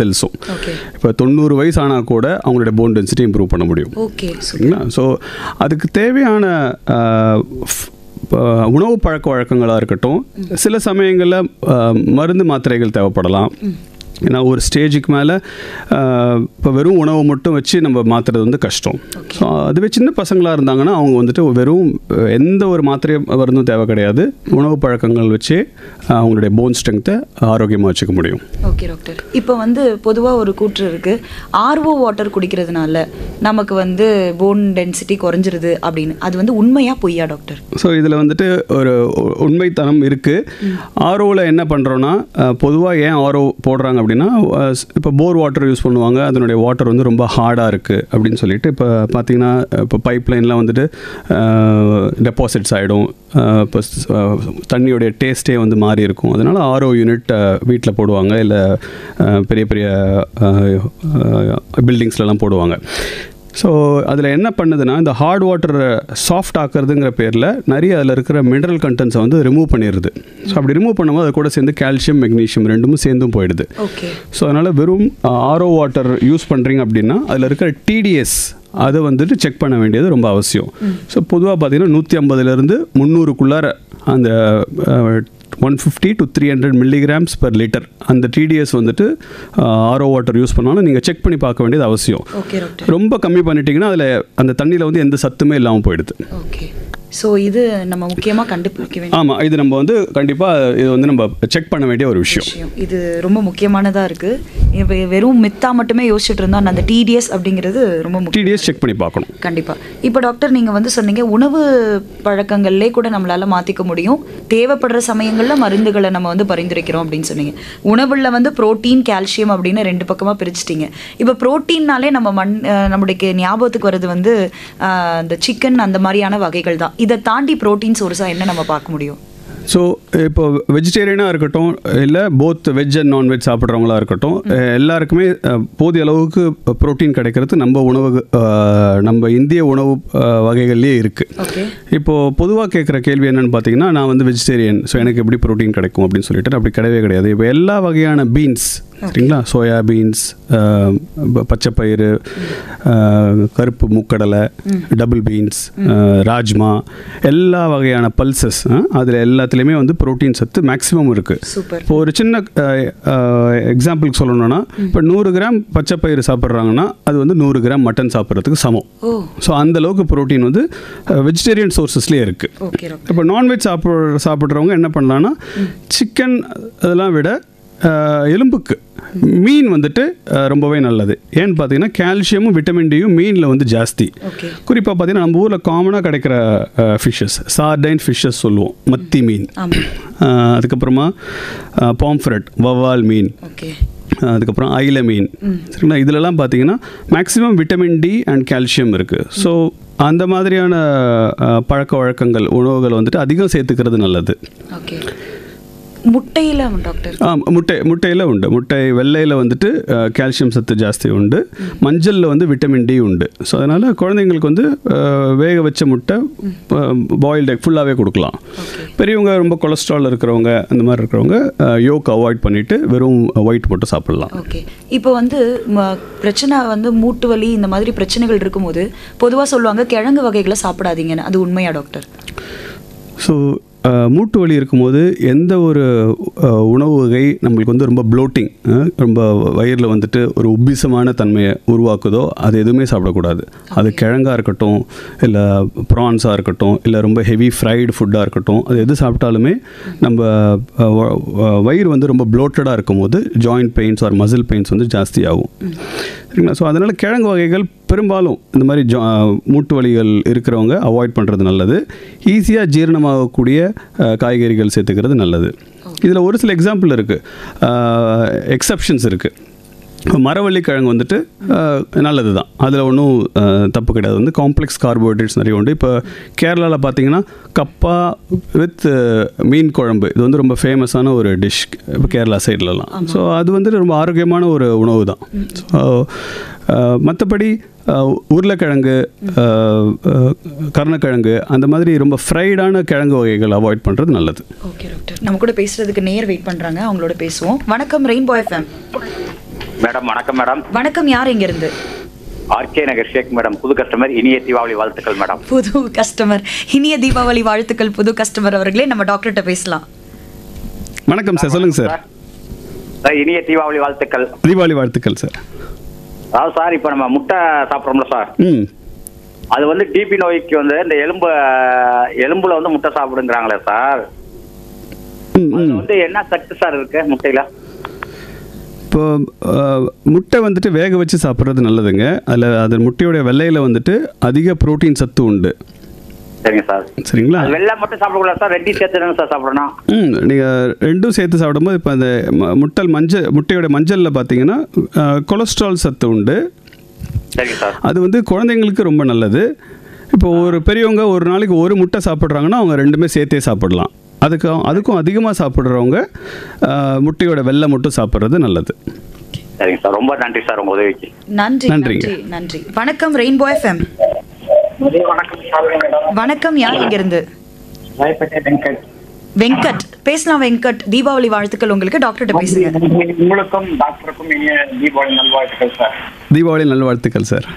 செல்ஸும். இப்போ 90 வயசு ஆனால் கூட அவங்களுடைய போன் டென்சிட்டி இம்ப்ரூவ் பண்ண முடியும். சரிங்களா? ஸோ அதுக்கு தேவையான உணவு பழக்க வழக்கங்களாக இருக்கட்டும், சில சமயங்களில் மருந்து மாத்திரைகள் தேவைப்படலாம். ஏன்னா ஒரு ஸ்டேஜுக்கு மேலே இப்போ வெறும் உணவை மட்டும் வச்சு நம்ம மாற்றுறது வந்து கஷ்டம். ஸோ அதுவே சின்ன பசங்களாக இருந்தாங்கன்னா அவங்க வந்துட்டு வெறும் எந்த ஒரு மாத்திரை மருந்தும் தேவை கிடையாது, உணவு பழக்கங்கள் வச்சு அவங்களுடைய போன் ஸ்ட்ரென்த்தை ஆரோக்கியமாக வச்சுக்க முடியும். ஓகே டாக்டர், இப்போ வந்து பொதுவாக ஒரு கூற்று இருக்குது, ஆர்ஓ வாட்டர் குடிக்கிறதுனால நமக்கு வந்து போன் டென்சிட்டி குறைஞ்சிருது அப்படின்னு. அது வந்து உண்மையா பொய்யா டாக்டர்? ஸோ இதில் வந்துட்டு ஒரு உண்மைத்தனம் இருக்குது. ஆர்ஓவில் என்ன பண்ணுறோன்னா, பொதுவாக ஏன் ஆர்ஓ போடுறாங்க அப்படின்னா, இப்போ போர் வாட்டர் யூஸ் பண்ணுவாங்க, அதனுடைய வாட்டர் வந்து ரொம்ப ஹார்டாக இருக்குது அப்படின்னு சொல்லிட்டு இப்போ பார்த்தீங்கன்னா இப்போ பைப்லைன்லாம் வந்துட்டு டெபாசிட்ஸ் ஆகிடும், இப்போ தண்ணியோடைய டேஸ்ட்டே வந்து மாறி இருக்கும். அதனால் ஆர்ஓ யூனிட் வீட்டில் போடுவாங்க, இல்லை பெரிய பெரிய பில்டிங்ஸ்லலாம் போடுவாங்க. ஸோ அதில் என்ன பண்ணுதுன்னா, இந்த ஹார்ட் வாட்டரை சாஃப்ட் ஆக்கிறதுங்கிற பேரில் நிறைய அதில் இருக்கிற மினரல் கண்டென்ட்ஸை வந்து ரிமூவ் பண்ணிடுது. ஸோ அப்படி ரிமூவ் பண்ணும்போது அது கூட சேர்ந்து கால்சியம் மெக்னீஷியம் ரெண்டும் சேர்ந்தும் போயிடுது. ஸோ அதனால் வெறும் ஆர்ஓ வாட்டர் யூஸ் பண்ணுறீங்க அப்படின்னா அதில் இருக்கிற டிடிஎஸ் அதை வந்துட்டு செக் பண்ண வேண்டியது ரொம்ப அவசியம். ஸோ பொதுவாக பார்த்தீங்கன்னா 150லேருந்து 300க்குள்ளார அந்த 150 to 300 milligrams per liter அந்த டிடிஎஸ் வந்துட்டு ஆர்ஓ வாட்டர் யூஸ் பண்ணாலும் நீங்கள் செக் பண்ணி பார்க்க வேண்டியது அவசியம். ரொம்ப கம்மி பண்ணிட்டீங்கன்னா அதில் அந்த தண்ணியில் வந்து எந்த சத்துமே இல்லாமல் போயிடுது. ஓகே, ஸோ இது நம்ம முக்கியமாக கண்டுபிடிக்க வேண்டிய, ஆமாம், இது நம்ம வந்து கண்டிப்பாக இது வந்து நம்ம செக் பண்ண வேண்டிய ஒரு விஷயம். இது ரொம்ப முக்கியமானதாக இருக்குது. இப்போ வெறும் மித்தா மட்டுமே யோசிச்சுட்டு இருந்தால் அந்த டிடிஎஸ் அப்படிங்கிறது ரொம்ப முக்கியம். டிடிஎஸ் செக் பண்ணி பார்க்கணும் கண்டிப்பாக. இப்போ டாக்டர் நீங்கள் வந்து சொன்னீங்க உணவு பழக்கங்கள்லே கூட நம்மளால் மாற்றிக்க முடியும், தேவைப்படுற சமயங்களில் மருந்துகளை நம்ம வந்து பரிந்துரைக்கிறோம் அப்படின்னு சொன்னீங்க. உணவில் வந்து புரோட்டீன் கால்சியம் அப்படின்னு 2 பக்கமாக பிரிச்சுட்டீங்க. இப்போ புரோட்டீன்னாலே நம்ம நம்மளுக்கு ஞாபகத்துக்கு வர்றது வந்து இந்த சிக்கன் அந்த மாதிரியான வகைகள் தான். இதை தாண்டி புரோட்டீன் சோர்ஸாக என்ன நம்ம பார்க்க முடியும்? ஸோ இப்போ வெஜிடேரியனாக இருக்கட்டும், இல்லை போத் வெஜ் அண்ட் நான்வெஜ் சாப்பிட்றவங்களா இருக்கட்டும், எல்லாருக்குமே போதிய அளவுக்கு ப்ரோட்டீன் கிடைக்கிறது நம்ம இந்திய உணவு வகைகள்லேயே இருக்குது. இப்போது பொதுவாக கேட்குற கேள்வி என்னென்னு பார்த்தீங்கன்னா, நான் வந்து வெஜிடேரியன், ஸோ எனக்கு எப்படி ப்ரோட்டீன் கிடைக்கும் அப்படின்னு சொல்லிட்டு அப்படி கிடையவே கிடையாது. இப்போ எல்லா வகையான பீன்ஸ், சரிங்களா, சோயா பீன்ஸ், பச்சைப்பயிறு, கருப்பு மூக்கடலை, டபுள் பீன்ஸ், ராஜ்மா, எல்லா வகையான பல்சஸ், அதில் எல்லாத்துலேயுமே வந்து ப்ரோட்டீன் சத்து மேக்ஸிமம் இருக்குது. இப்போ ஒரு சின்ன எக்ஸாம்பிளுக்கு சொல்லணும்னா, இப்போ 100 கிராம் பச்சைப்பயிறு சாப்பிட்றாங்கன்னா அது வந்து 100 கிராம் மட்டன் சாப்பிட்றதுக்கு சமம். ஸோ அந்தளவுக்கு ப்ரோட்டீன் வந்து வெஜிடேரியன் சோர்ஸஸ்லேயே இருக்குது. இப்போ நான்வெஜ் சாப்பிட்றவங்க என்ன பண்ணலான்னா, சிக்கன் அதெல்லாம் விட எலும்புக்கு மீன் வந்துட்டு ரொம்பவே நல்லது. ஏன்னு பார்த்தீங்கன்னா கால்சியமும் விட்டமின் டியும் மீனில் வந்து ஜாஸ்தி. குறிப்பாக பார்த்தீங்கன்னா நம்ம ஊரில் காமனாக கிடைக்கிற ஃபிஷ்ஷஸ், சார்டைன் ஃபிஷ்ஷஸ் சொல்லுவோம், மத்தி மீன், அதுக்கப்புறமா பாம்ஃப்ரெட் வவ்வால் மீன், அதுக்கப்புறம் ஐல மீன், சரிங்களா, இதிலெல்லாம் பார்த்தீங்கன்னா maximum vitamin D and calcium இருக்குது. ஸோ அந்த மாதிரியான பழக்க வழக்கங்கள் உணவுகள் வந்துட்டு அதிகம் சேர்த்துக்கிறது நல்லது. முட்டையில் டாக்டர்? முட்டையில் உண்டு. முட்டை வெள்ளையில் வந்துட்டு கால்சியம் சத்து ஜாஸ்தி உண்டு, மஞ்சளில் வந்து விட்டமின் டி உண்டு. ஸோ அதனால் குழந்தைங்களுக்கு வந்து வேக வச்ச முட்டை பாயில்டு எக் ஃபுல்லாகவே கொடுக்கலாம். பெரியவங்க ரொம்ப கொலஸ்ட்ரால் இருக்கிறவங்க அந்த மாதிரி இருக்கிறவங்க யோக் அவாய்ட் பண்ணிவிட்டு வெறும் ஒயிட் மட்டும் சாப்பிட்லாம். ஓகே, இப்போ வந்து பிரச்சனை வந்து மூட்டு வலி இந்த மாதிரி பிரச்சனைகள் இருக்கும்போது பொதுவாக சொல்லுவாங்க கிழங்கு வகைகளை சாப்பிடாதீங்கன்னு. அது உண்மையா டாக்டர்? ஸோ மூட்டு வலி இருக்கும்போது எந்த ஒரு உணவு வகை நம்மளுக்கு வந்து ரொம்ப ப்ளோட்டிங், ரொம்ப வயிறில் வந்துட்டு ஒரு உப்பிசமான தன்மையை உருவாக்குதோ அது எதுவுமே சாப்பிடக்கூடாது. அது கிழங்காக இருக்கட்டும், இல்லை ப்ரான்ஸாக இருக்கட்டும், இல்லை ரொம்ப ஹெவி ஃப்ரைடு ஃபுட்டாக இருக்கட்டும், அது எது சாப்பிட்டாலுமே நம்ம வயிறு வந்து ரொம்ப ப்ளோட்டடாக இருக்கும்போது joint pains or muscle pains வந்து ஜாஸ்தி ஆகும். சரிங்களா. ஸோ அதனால் கிழங்கு வகைகள் பெரும்பாலும் இந்த மாதிரி மூட்டு வலிகள் இருக்கிறவங்க அவாய்ட் பண்ணுறது நல்லது. ஈஸியாக ஜீரணமாகக்கூடிய காய்கறிகள் சேர்த்துக்கிறது நல்லது. இதில் ஒரு சில எக்ஸாம்பிள் இருக்குது, எக்ஸப்ஷன்ஸ் இருக்குது. மரவள்ளி கிழங்கு வந்துட்டு நல்லது தான், அதில் ஒன்றும் தப்பு கிடையாது. வந்து காம்ப்ளெக்ஸ் கார்போஹைட்ரேட்ஸ் நிறைய உண்டு. இப்போ கேரளாவில் பார்த்தீங்கன்னா கப்பா வித் மீன் குழம்பு, இது வந்து ரொம்ப ஃபேமஸான ஒரு டிஷ் இப்போ கேரளா சைட்லலாம். ஸோ அது வந்துட்டு ரொம்ப ஆரோக்கியமான ஒரு உணவு தான். ஸோ மற்றபடி உருளைக்கிழங்கு, கருணக்கிழங்கு, அந்த மாதிரி ரொம்ப ஃப்ரைடான கிழங்கு வகைகள் அவாய்ட் பண்ணுறது நல்லது. ஓகே டாக்டர், நம்ம கூட பேசுறதுக்கு நேர் வெயிட் பண்ணுறாங்க, அவங்களோட பேசுவோம். வணக்கம் ரெயின்போ எஃப்எம். மேடம் வணக்கம். மேடம் வணக்கம், யார் எங்க இருந்து? ஆர்கே நகர் ஷேக் மேடம். புது கஸ்டமர், இனிய தீபாவளி வாழ்த்துக்கள் மேடம். புது கஸ்டமர், இனிய தீபாவளி வாழ்த்துக்கள் புது கஸ்டமர் அவர்களே. நம்ம டாக்டர்கிட்ட பேசலாம். வணக்கம் சார், சொல்லுங்க சார். இனிய தீபாவளி வாழ்த்துக்கள். தீபாவளி வாழ்த்துக்கள் சார். அதாவது சார், இப்போ நம்ம முட்டை சாப்பிட்றோம்ல சார், அது வந்து டிபி நோய்க்கு வந்து இந்த எலும்புல வந்து முட்டை சாப்பிடுங்கிறாங்களே சார், அது வந்து என்ன சத்து சார் இருக்கு முட்டையில? இப்போ முட்டை வந்துட்டு வேக வச்சு சாப்பிட்றது நல்லதுங்க. அதில் அது முட்டையோடைய வெள்ளையில் வந்துட்டு அதிக புரோட்டீன் சத்து உண்டு. சரிங்க சார். சரிங்களா. வெள்ளை மட்டும் சாப்பிடக்கூடாது சார், ரெண்டையும் சேர்த்து தானே சார் சாப்பிடணும்? நீங்கள் ரெண்டும் சேர்த்து சாப்பிடும்போது இப்போ அந்த முட்டையோட மஞ்சளில் பார்த்தீங்கன்னா கொலஸ்ட்ரால் சத்து உண்டு. சரிங்க சார். அது வந்து குழந்தைங்களுக்கு ரொம்ப நல்லது. இப்போ ஒரு பெரியவங்க ஒரு நாளைக்கு ஒரு முட்டை சாப்பிட்றாங்கன்னா அவங்க ரெண்டுமே சேர்த்தே சாப்பிடலாம். அதுக்கும் அதிகமாக சாப்பிட்றவங்க முட்டையோட வெள்ளை மட்டும் சாப்பிட்றது நல்லது. சரிங்க சார், ரொம்ப நன்றி சார் உங்கள் உதவிக்கு. நன்றி நன்றி நன்றி. வணக்கம் ரெயின்போ எஃப்எம். வணக்கம், யார் இங்க இருந்து? வெங்கட் பேசலாம். வெங்கட், தீபாவளி வாழ்த்துக்கள் உங்களுக்கு. டாக்டர்கிட்ட பேசுங்க. உங்களுக்கும் டாக்டருக்கும் இனிய தீபாவளி நல்வாழ்த்துக்கள் சார். தீபாவளி நல்வாழ்த்துக்கள் சார்.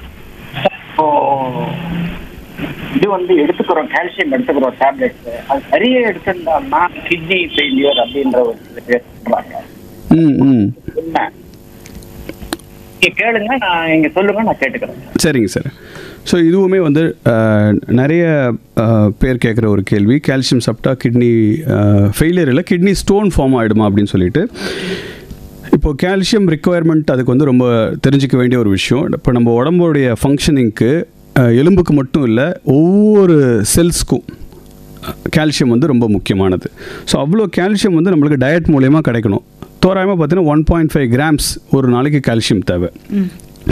இது வந்து எடுத்துக்கிறோம், கால்சியம் எடுத்துக்கிறோம் டேப்லெட்ஸ், அது சரியா எடுத்திருந்தோம்னா கிட்னி ஃபெயிலியர் அப்படின்ற ஒரு பேர் சொல்றாங்க. என்ன கேளுங்க, நான் இங்க சொல்லுங்க, நான் கேட்டுக்கிறேன். சரிங்க சார். ஸோ இதுவுமே வந்து நிறைய பேர் கேட்குற ஒரு கேள்வி, கால்சியம் சாப்பிட்டா கிட்னி ஃபெயிலியர் இல்லை, கிட்னி ஸ்டோன் ஃபார்ம் ஆகிடுமா அப்படின்னு சொல்லிட்டு. இப்போது கால்சியம் ரிக்குவயர்மெண்ட் அதுக்கு வந்து ரொம்ப தெரிஞ்சிக்க வேண்டிய ஒரு விஷயம். இப்போ நம்ம உடம்புடைய ஃபங்க்ஷனிங்க்கு எலும்புக்கு மட்டும் இல்லை, ஒவ்வொரு செல்ஸ்க்கும் கால்சியம் வந்து ரொம்ப முக்கியமானது. ஸோ அவ்வளோ கால்சியம் வந்து நம்மளுக்கு டயட் மூலயமா கிடைக்கணும். தோராயமாக பார்த்தீங்கன்னா 1.5 கிராம்ஸ் ஒரு நாளைக்கு கால்சியம் தேவை.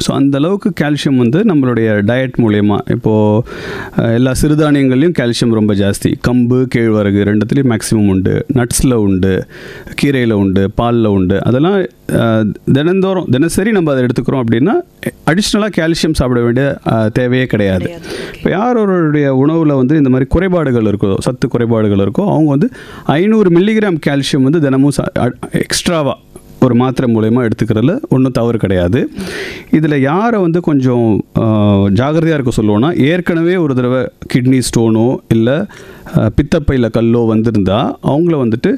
ஸோ அந்தளவுக்கு கால்சியம் வந்து நம்மளுடைய டயட் மூலயமா, இப்போது எல்லா சிறுதானியங்கள்லையும் கால்சியம் ரொம்ப ஜாஸ்தி. கம்பு, கேழ்வரகு ரெண்டுத்துலேயும் மேக்ஸிமம் உண்டு, நட்ஸில் உண்டு, கீரையில் உண்டு, பாலில் உண்டு. அதெல்லாம் தினசரி நம்ம அதை எடுத்துக்கிறோம் அப்படின்னா அடிஷ்னலாக கால்சியம் சாப்பிட வேண்டிய தேவையே கிடையாது. இப்போ யாரோடைய உணவில் வந்து இந்த மாதிரி குறைபாடுகள் இருக்கோ, சத்து குறைபாடுகள் இருக்கோ, அவங்க வந்து 500 மில்லிகிராம் கால்சியம் வந்து தினமும் எக்ஸ்ட்ராவாக ஒரு மாத்திரை மூலயமா எடுத்துக்கிறதுல ஒன்றும் தவறு கிடையாது. இதில் யாரை வந்து கொஞ்சம் ஜாகிரதையாக இருக்க சொல்லுவோன்னா, ஏற்கனவே ஒரு தடவை கிட்னி ஸ்டோனோ இல்லை பித்தப்பையில் கல்லோ வந்திருந்தால் அவங்கள வந்துட்டு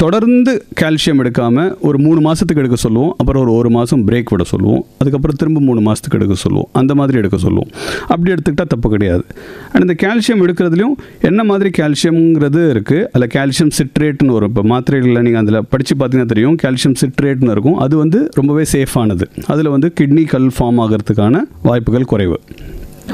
தொடர்ந்து கால்சியம் எடுக்காமல் ஒரு 3 மாதத்துக்கு எடுக்க சொல்லுவோம். அப்புறம் ஒரு 1 மாதம் பிரேக் விட சொல்லுவோம். அதுக்கப்புறம் திரும்ப 3 மாதத்துக்கு எடுக்க சொல்லுவோம். அந்த மாதிரி எடுக்க சொல்லுவோம். அப்படி எடுத்துக்கிட்டால் தப்பு கிடையாது. அண்ட் இந்த கால்சியம் எடுக்கிறதுலையும் என்ன மாதிரி கால்சியம்ங்கிறது இருக்குது. அதில் கால்சியம் சிட்ரேட்னு வரும். இப்போ மாத்திரைகளில் நீங்கள் அதில் படித்து பார்த்தீங்கன்னா தெரியும், கால்சியம் சிட்ரேட்னு இருக்கும். அது வந்து ரொம்பவே சேஃபானது. அதில் வந்து கிட்னி கல் ஃபார்ம் ஆகிறதுக்கான வாய்ப்புகள் குறைவு.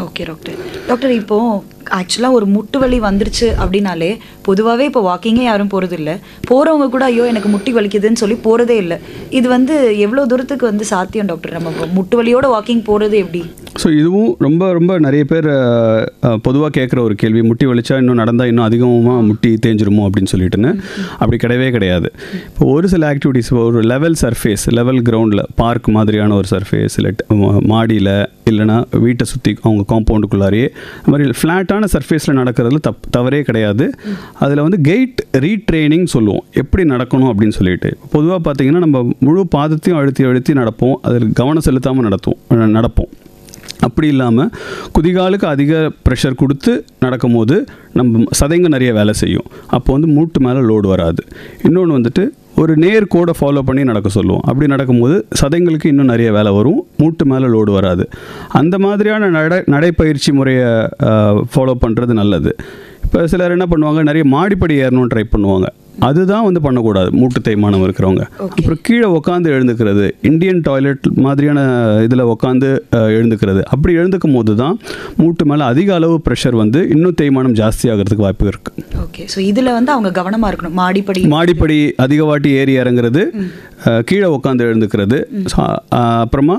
Okay doctor. டாக்டர், இப்போது ஆக்சுவலாக ஒரு முட்டு வலி வந்துருச்சு அப்படின்னாலே பொதுவாகவே இப்போ வாக்கிங்கே யாரும் போகிறது இல்லை. போகிறவங்க கூட ஐயோ எனக்கு முட்டி வலிக்குதுன்னு சொல்லி போகிறதே இல்லை. இது வந்து எவ்வளோ தூரத்துக்கு வந்து சாத்தியம் டாக்டர்? நம்ம முட்டு வலியோட வாக்கிங் போகிறது எப்படி? ஸோ இதுவும் ரொம்ப ரொம்ப நிறைய பேர் பொதுவாக கேட்குற ஒரு கேள்வி, முட்டி வலிச்சா இன்னும் நடந்தால் இன்னும் அதிகமாக முட்டி தேஞ்சிருமோ அப்படின்னு சொல்லிட்டுன்னு. அப்படி கிடையவே கிடையாது. இப்போ ஒரு சில ஆக்டிவிட்டீஸ், ஒரு லெவல் சர்ஃபேஸ், லெவல் கிரவுண்டில், பார்க் மாதிரியான ஒரு சர்ஃபேஸ், இல்லை மாடியில், இல்லைனா வீட்டை சுற்றி அவங்க காம்பவுண்டுக்குள்ளாரையே இந்த மாதிரி ஃப்ளாட்டான சர்ஃபேஸில் நடக்கிறதுல தவறே கிடையாது. அதில் வந்து கெயிட் ரீட்ரெயினிங் சொல்லுவோம், எப்படி நடக்கணும் அப்படின்னு சொல்லிட்டு. பொதுவாக பார்த்தீங்கன்னா நம்ம முழு பாதத்தையும் அழுத்தி நடப்போம், அதில் கவனம் செலுத்தாமல் நடப்போம். அப்படி இல்லாமல் குதிகாலுக்கு அதிக ப்ரெஷர் கொடுத்து நடக்கும் போது நம்ம சதைங்க நிறைய வேலை செய்யும். அப்போ வந்து மூட்டு மேலே லோடு வராது. இன்னொன்று வந்துட்டு ஒரு நேர் கோடை ஃபாலோ பண்ணி நடக்க சொல்லுவோம். அப்படி நடக்கும்போது சதைங்களுக்கு இன்னும் நிறைய வேலை வரும், மூட்டு மேலே லோடு வராது. அந்த மாதிரியான நடைப்பயிற்சி முறையை ஃபாலோ பண்ணுறது நல்லது. இப்போ சிலர் என்ன பண்ணுவாங்க, நிறைய மாடிப்படி ஏறணும்னு ட்ரை பண்ணுவாங்க. அதுதான் வந்து பண்ணக்கூடாது மூட்டு தேய்மானம் இருக்கிறவங்க. அப்புறம் கீழே உட்காந்து எழுந்துக்கிறது, இந்தியன் டாய்லெட் மாதிரியான இதில் உட்காந்து எழுந்துக்கிறது, அப்படி எழுந்துக்கும் போது தான் மூட்டு மேலே அதிக அளவு ப்ரெஷர் வந்து இன்னும் தேய்மானம் ஜாஸ்தி ஆகிறதுக்கு வாய்ப்பு இருக்குது. ஓகே, ஸோ இதில் வந்து அவங்க கவனமாக இருக்கணும். மாடிப்படி அதிக வாட்டி ஏறி இறங்குறது, கீழே உட்காந்து எழுந்துக்கிறது, அப்புறமா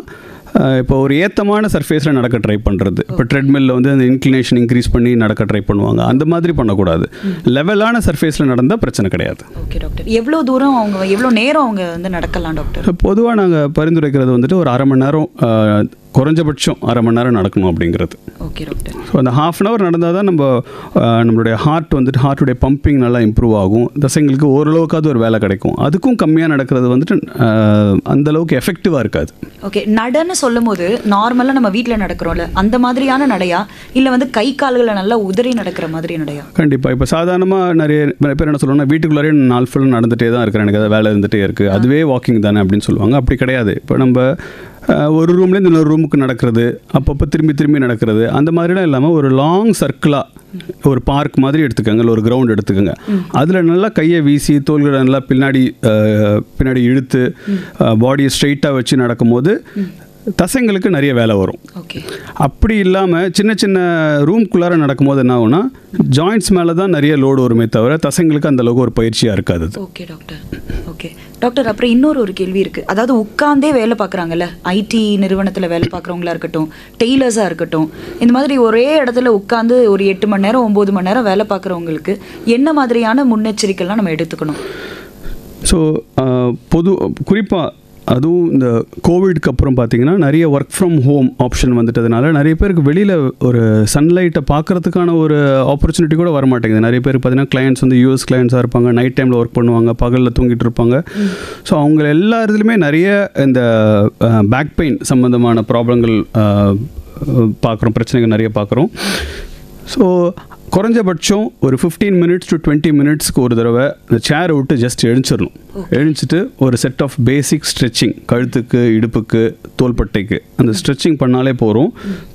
இப்போ ஒரு ஏத்தமான சர்ஃபேஸில் நடக்க ட்ரை பண்ணுறது. இப்போ ட்ரெட்மில்ல வந்து அந்த இன்க்ளினேஷன் இன்க்ரீஸ் பண்ணி நடக்க ட்ரை பண்ணுவாங்க. அந்த மாதிரி பண்ணக்கூடாது. லெவலான சர்ஃபேஸில் நடந்தால் பிரச்சனை கிடையாது. ஓகே டாக்டர், எவ்வளோ தூரம் அவங்க எவ்வளோ நேரம் அவங்க வந்து நடக்கலாம் டாக்டர்? பொதுவாக நாங்கள் பரிந்துரைக்கிறது வந்துட்டு ஒரு 1/2 மணி நேரம், குறைஞ்சபட்சம் 1/2 மணி நேரம் நடக்கணும் அப்படிங்கிறது. Okay doctor. ஸோ அந்த 1/2 அன் ஹவர் நடந்தால் தான் நம்மளுடைய ஹார்ட்டுடைய பம்பிங் நல்லா இம்ப்ரூவ் ஆகும். தசைங்களுக்கு ஓரளவுக்காவது ஒரு வேலை கிடைக்கும். அதுக்கும் கம்மியாக நடக்கிறது வந்துட்டு அந்தளவுக்கு எஃபெக்டிவாக இருக்காது. ஓகே, நடன்னு சொல்லும் போது நார்மலாக நம்ம வீட்டில் நடக்கிறோம்ல, அந்த மாதிரியான நடையா இல்லை வந்து கை கால்களை நல்லா உதறி நடக்கிற மாதிரி நடையா? கண்டிப்பாக. இப்போ சாதாரணமாக நிறைய பேர் என்ன சொல்லுவாங்கன்னா, வீட்டுக்குள்ளாரே நாள் ஃபுல்லாக நடந்துகிட்டே தான் இருக்கிறேன், எனக்கு வேலை இருந்துகிட்டே இருக்குது, அதுவே வாக்கிங் தானே அப்படின்னு சொல்லுவாங்க. அப்படி கிடையாது. இப்போ நம்ம ஒரு ரூம்லேருந்து இன்னொரு ரூமுக்கு நடக்கிறது, அப்பப்போ திரும்பி நடக்கிறது, அந்த மாதிரிலாம் இல்லாமல் ஒரு லாங் சர்க்கிளாக ஒரு பார்க் மாதிரி எடுத்துக்கோங்க, இல்லை ஒரு கிரவுண்ட் எடுத்துக்கோங்க. அதில் நல்லா கையை வீசி தோள்களை நல்லா பின்னாடி இழுத்து பாடியை ஸ்ட்ரெயிட்டாக வச்சு நடக்கும்போது தசைங்களுக்கு நிறைய வேலை வரும். அப்படி இல்லாமல் சின்ன சின்ன ரூம்குள்ளார நடக்கும்போது என்ன ஆகும்னா, ஜாயிண்ட்ஸ் மேலே தான் நிறைய லோடு வருமே தவிர தசைங்களுக்கு அந்த அளவுக்கு ஒரு பயிற்சியாக இருக்காது. Okay doctor. ஓகே டாக்டர், அப்புறம் இன்னொரு கேள்வி இருக்குது. அதாவது உட்காந்தே வேலை பார்க்குறாங்கல்ல, ஐடி நிறுவனத்தில் வேலை பார்க்குறவங்களா இருக்கட்டும், டெய்லர்ஸாக இருக்கட்டும், இந்த மாதிரி ஒரே இடத்துல உட்காந்து ஒரு 8 மணி நேரம் 9 மணி நேரம் வேலை பார்க்குறவங்களுக்கு என்ன மாதிரியான முன்னெச்சரிக்கைலாம் நம்ம எடுத்துக்கணும்? ஸோ குறிப்பாக அதுவும் இந்த கோவிட்க்கு அப்புறம் பார்த்தீங்கன்னா நிறைய ஒர்க் ஃப்ரம் ஹோம் ஆப்ஷன் வந்துட்டதுனால நிறைய பேருக்கு வெளியில் ஒரு சன்லைட்டை பார்க்குறதுக்கான ஒரு ஆப்பர்ச்சுனிட்டி கூட வர மாட்டேங்குது. நிறைய பேருக்கு பார்த்தீங்கன்னா கிளையண்ட்ஸ் வந்து யூஎஸ் கிளையண்ட்ஸாக இருப்பாங்க, நைட் டைமில் ஒர்க் பண்ணுவாங்க, பகலில் தூங்கிட்டு இருப்பாங்க. ஸோ அவங்க எல்லா இதுலையுமே நிறைய இந்த பேக் பெயின் சம்மந்தமான ப்ராப்ளங்கள் பார்க்குறோம், பிரச்சனைகள் நிறைய பார்க்குறோம். ஸோ குறைஞ்சபட்சம் ஒரு 15 மினிட்ஸ் டு 20 மினிட்ஸ்க்கு ஒரு தடவை இந்த சேரை விட்டு ஜஸ்ட் எழுந்திடணும். எழுந்திட்டு ஒரு செட் ஆஃப் பேசிக் ஸ்ட்ரெச்சிங், கழுத்துக்கு, இடுப்புக்கு, தோள்பட்டைக்கு அந்த ஸ்ட்ரெச்சிங் பண்ணாலே போகிறோம்.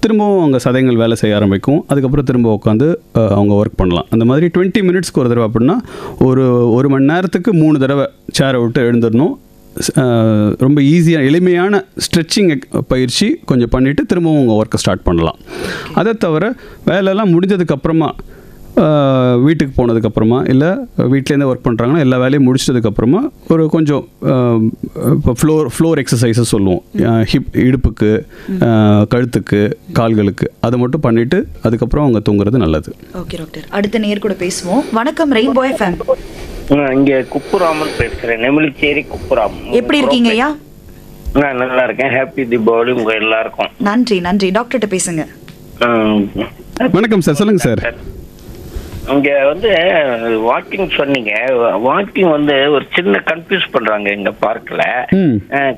திரும்பவும் அவங்க சதைகள் வேலை செய்ய ஆரம்பிக்கும். அதுக்கப்புறம் திரும்ப உட்காந்து அவங்க ஒர்க் பண்ணலாம். அந்த மாதிரி 20 மினிட்ஸ்க்கு ஒரு தடவை அப்படின்னா ஒரு மணி நேரத்துக்கு 3 தடவை சேரை விட்டு எழுந்துடணும். ரொம்ப ஈஸியாக எளிமையான ஸ்ட்ரெச்சிங் பயிற்சி கொஞ்சம் பண்ணிவிட்டு திரும்பவும் உங்கள் ஒர்க்கை ஸ்டார்ட் பண்ணலாம். அதை தவிர வேலையெல்லாம் முடிஞ்சதுக்கப்புறமா வீட்டுக்கு போனதுக்கப்புறமா இல்லை வீட்டிலேருந்தே ஒர்க் பண்ணுறாங்கன்னா எல்லா வேலையும் முடிச்சதுக்கப்புறமா ஒரு கொஞ்சம் இப்போ ஃப்ளோர் எக்ஸசைஸஸ் சொல்லுவோம், இடுப்புக்கு, கழுத்துக்கு, கால்களுக்கு, அதை மட்டும் பண்ணிவிட்டு அதுக்கப்புறம் அவங்க தூங்குறது நல்லது. ஓகே டாக்டர், அடுத்த நேர் கூட பேசுவோம். வணக்கம், ரெயின்போ எஃப்எம். இங்க குப்புராமன் பேசுறேன், நெமிலிச்சேரி குப்புராம். எப்படி இருக்கீங்க ஐயா? நான் நல்லா இருக்கேன். ஹாப்பி தீபாவளி உங்க எல்லாருக்கும். நன்றி நன்றி. டாக்டர்கிட்ட பேசுங்க. வணக்கம் சார், சொல்லுங்க சார். இங்க வந்து வாக்கிங் சொன்னீங்க. வாக்கிங் வந்து ஒரு சின்ன கன்ஃபியூஸ் பண்றாங்க எங்க பார்க்ல.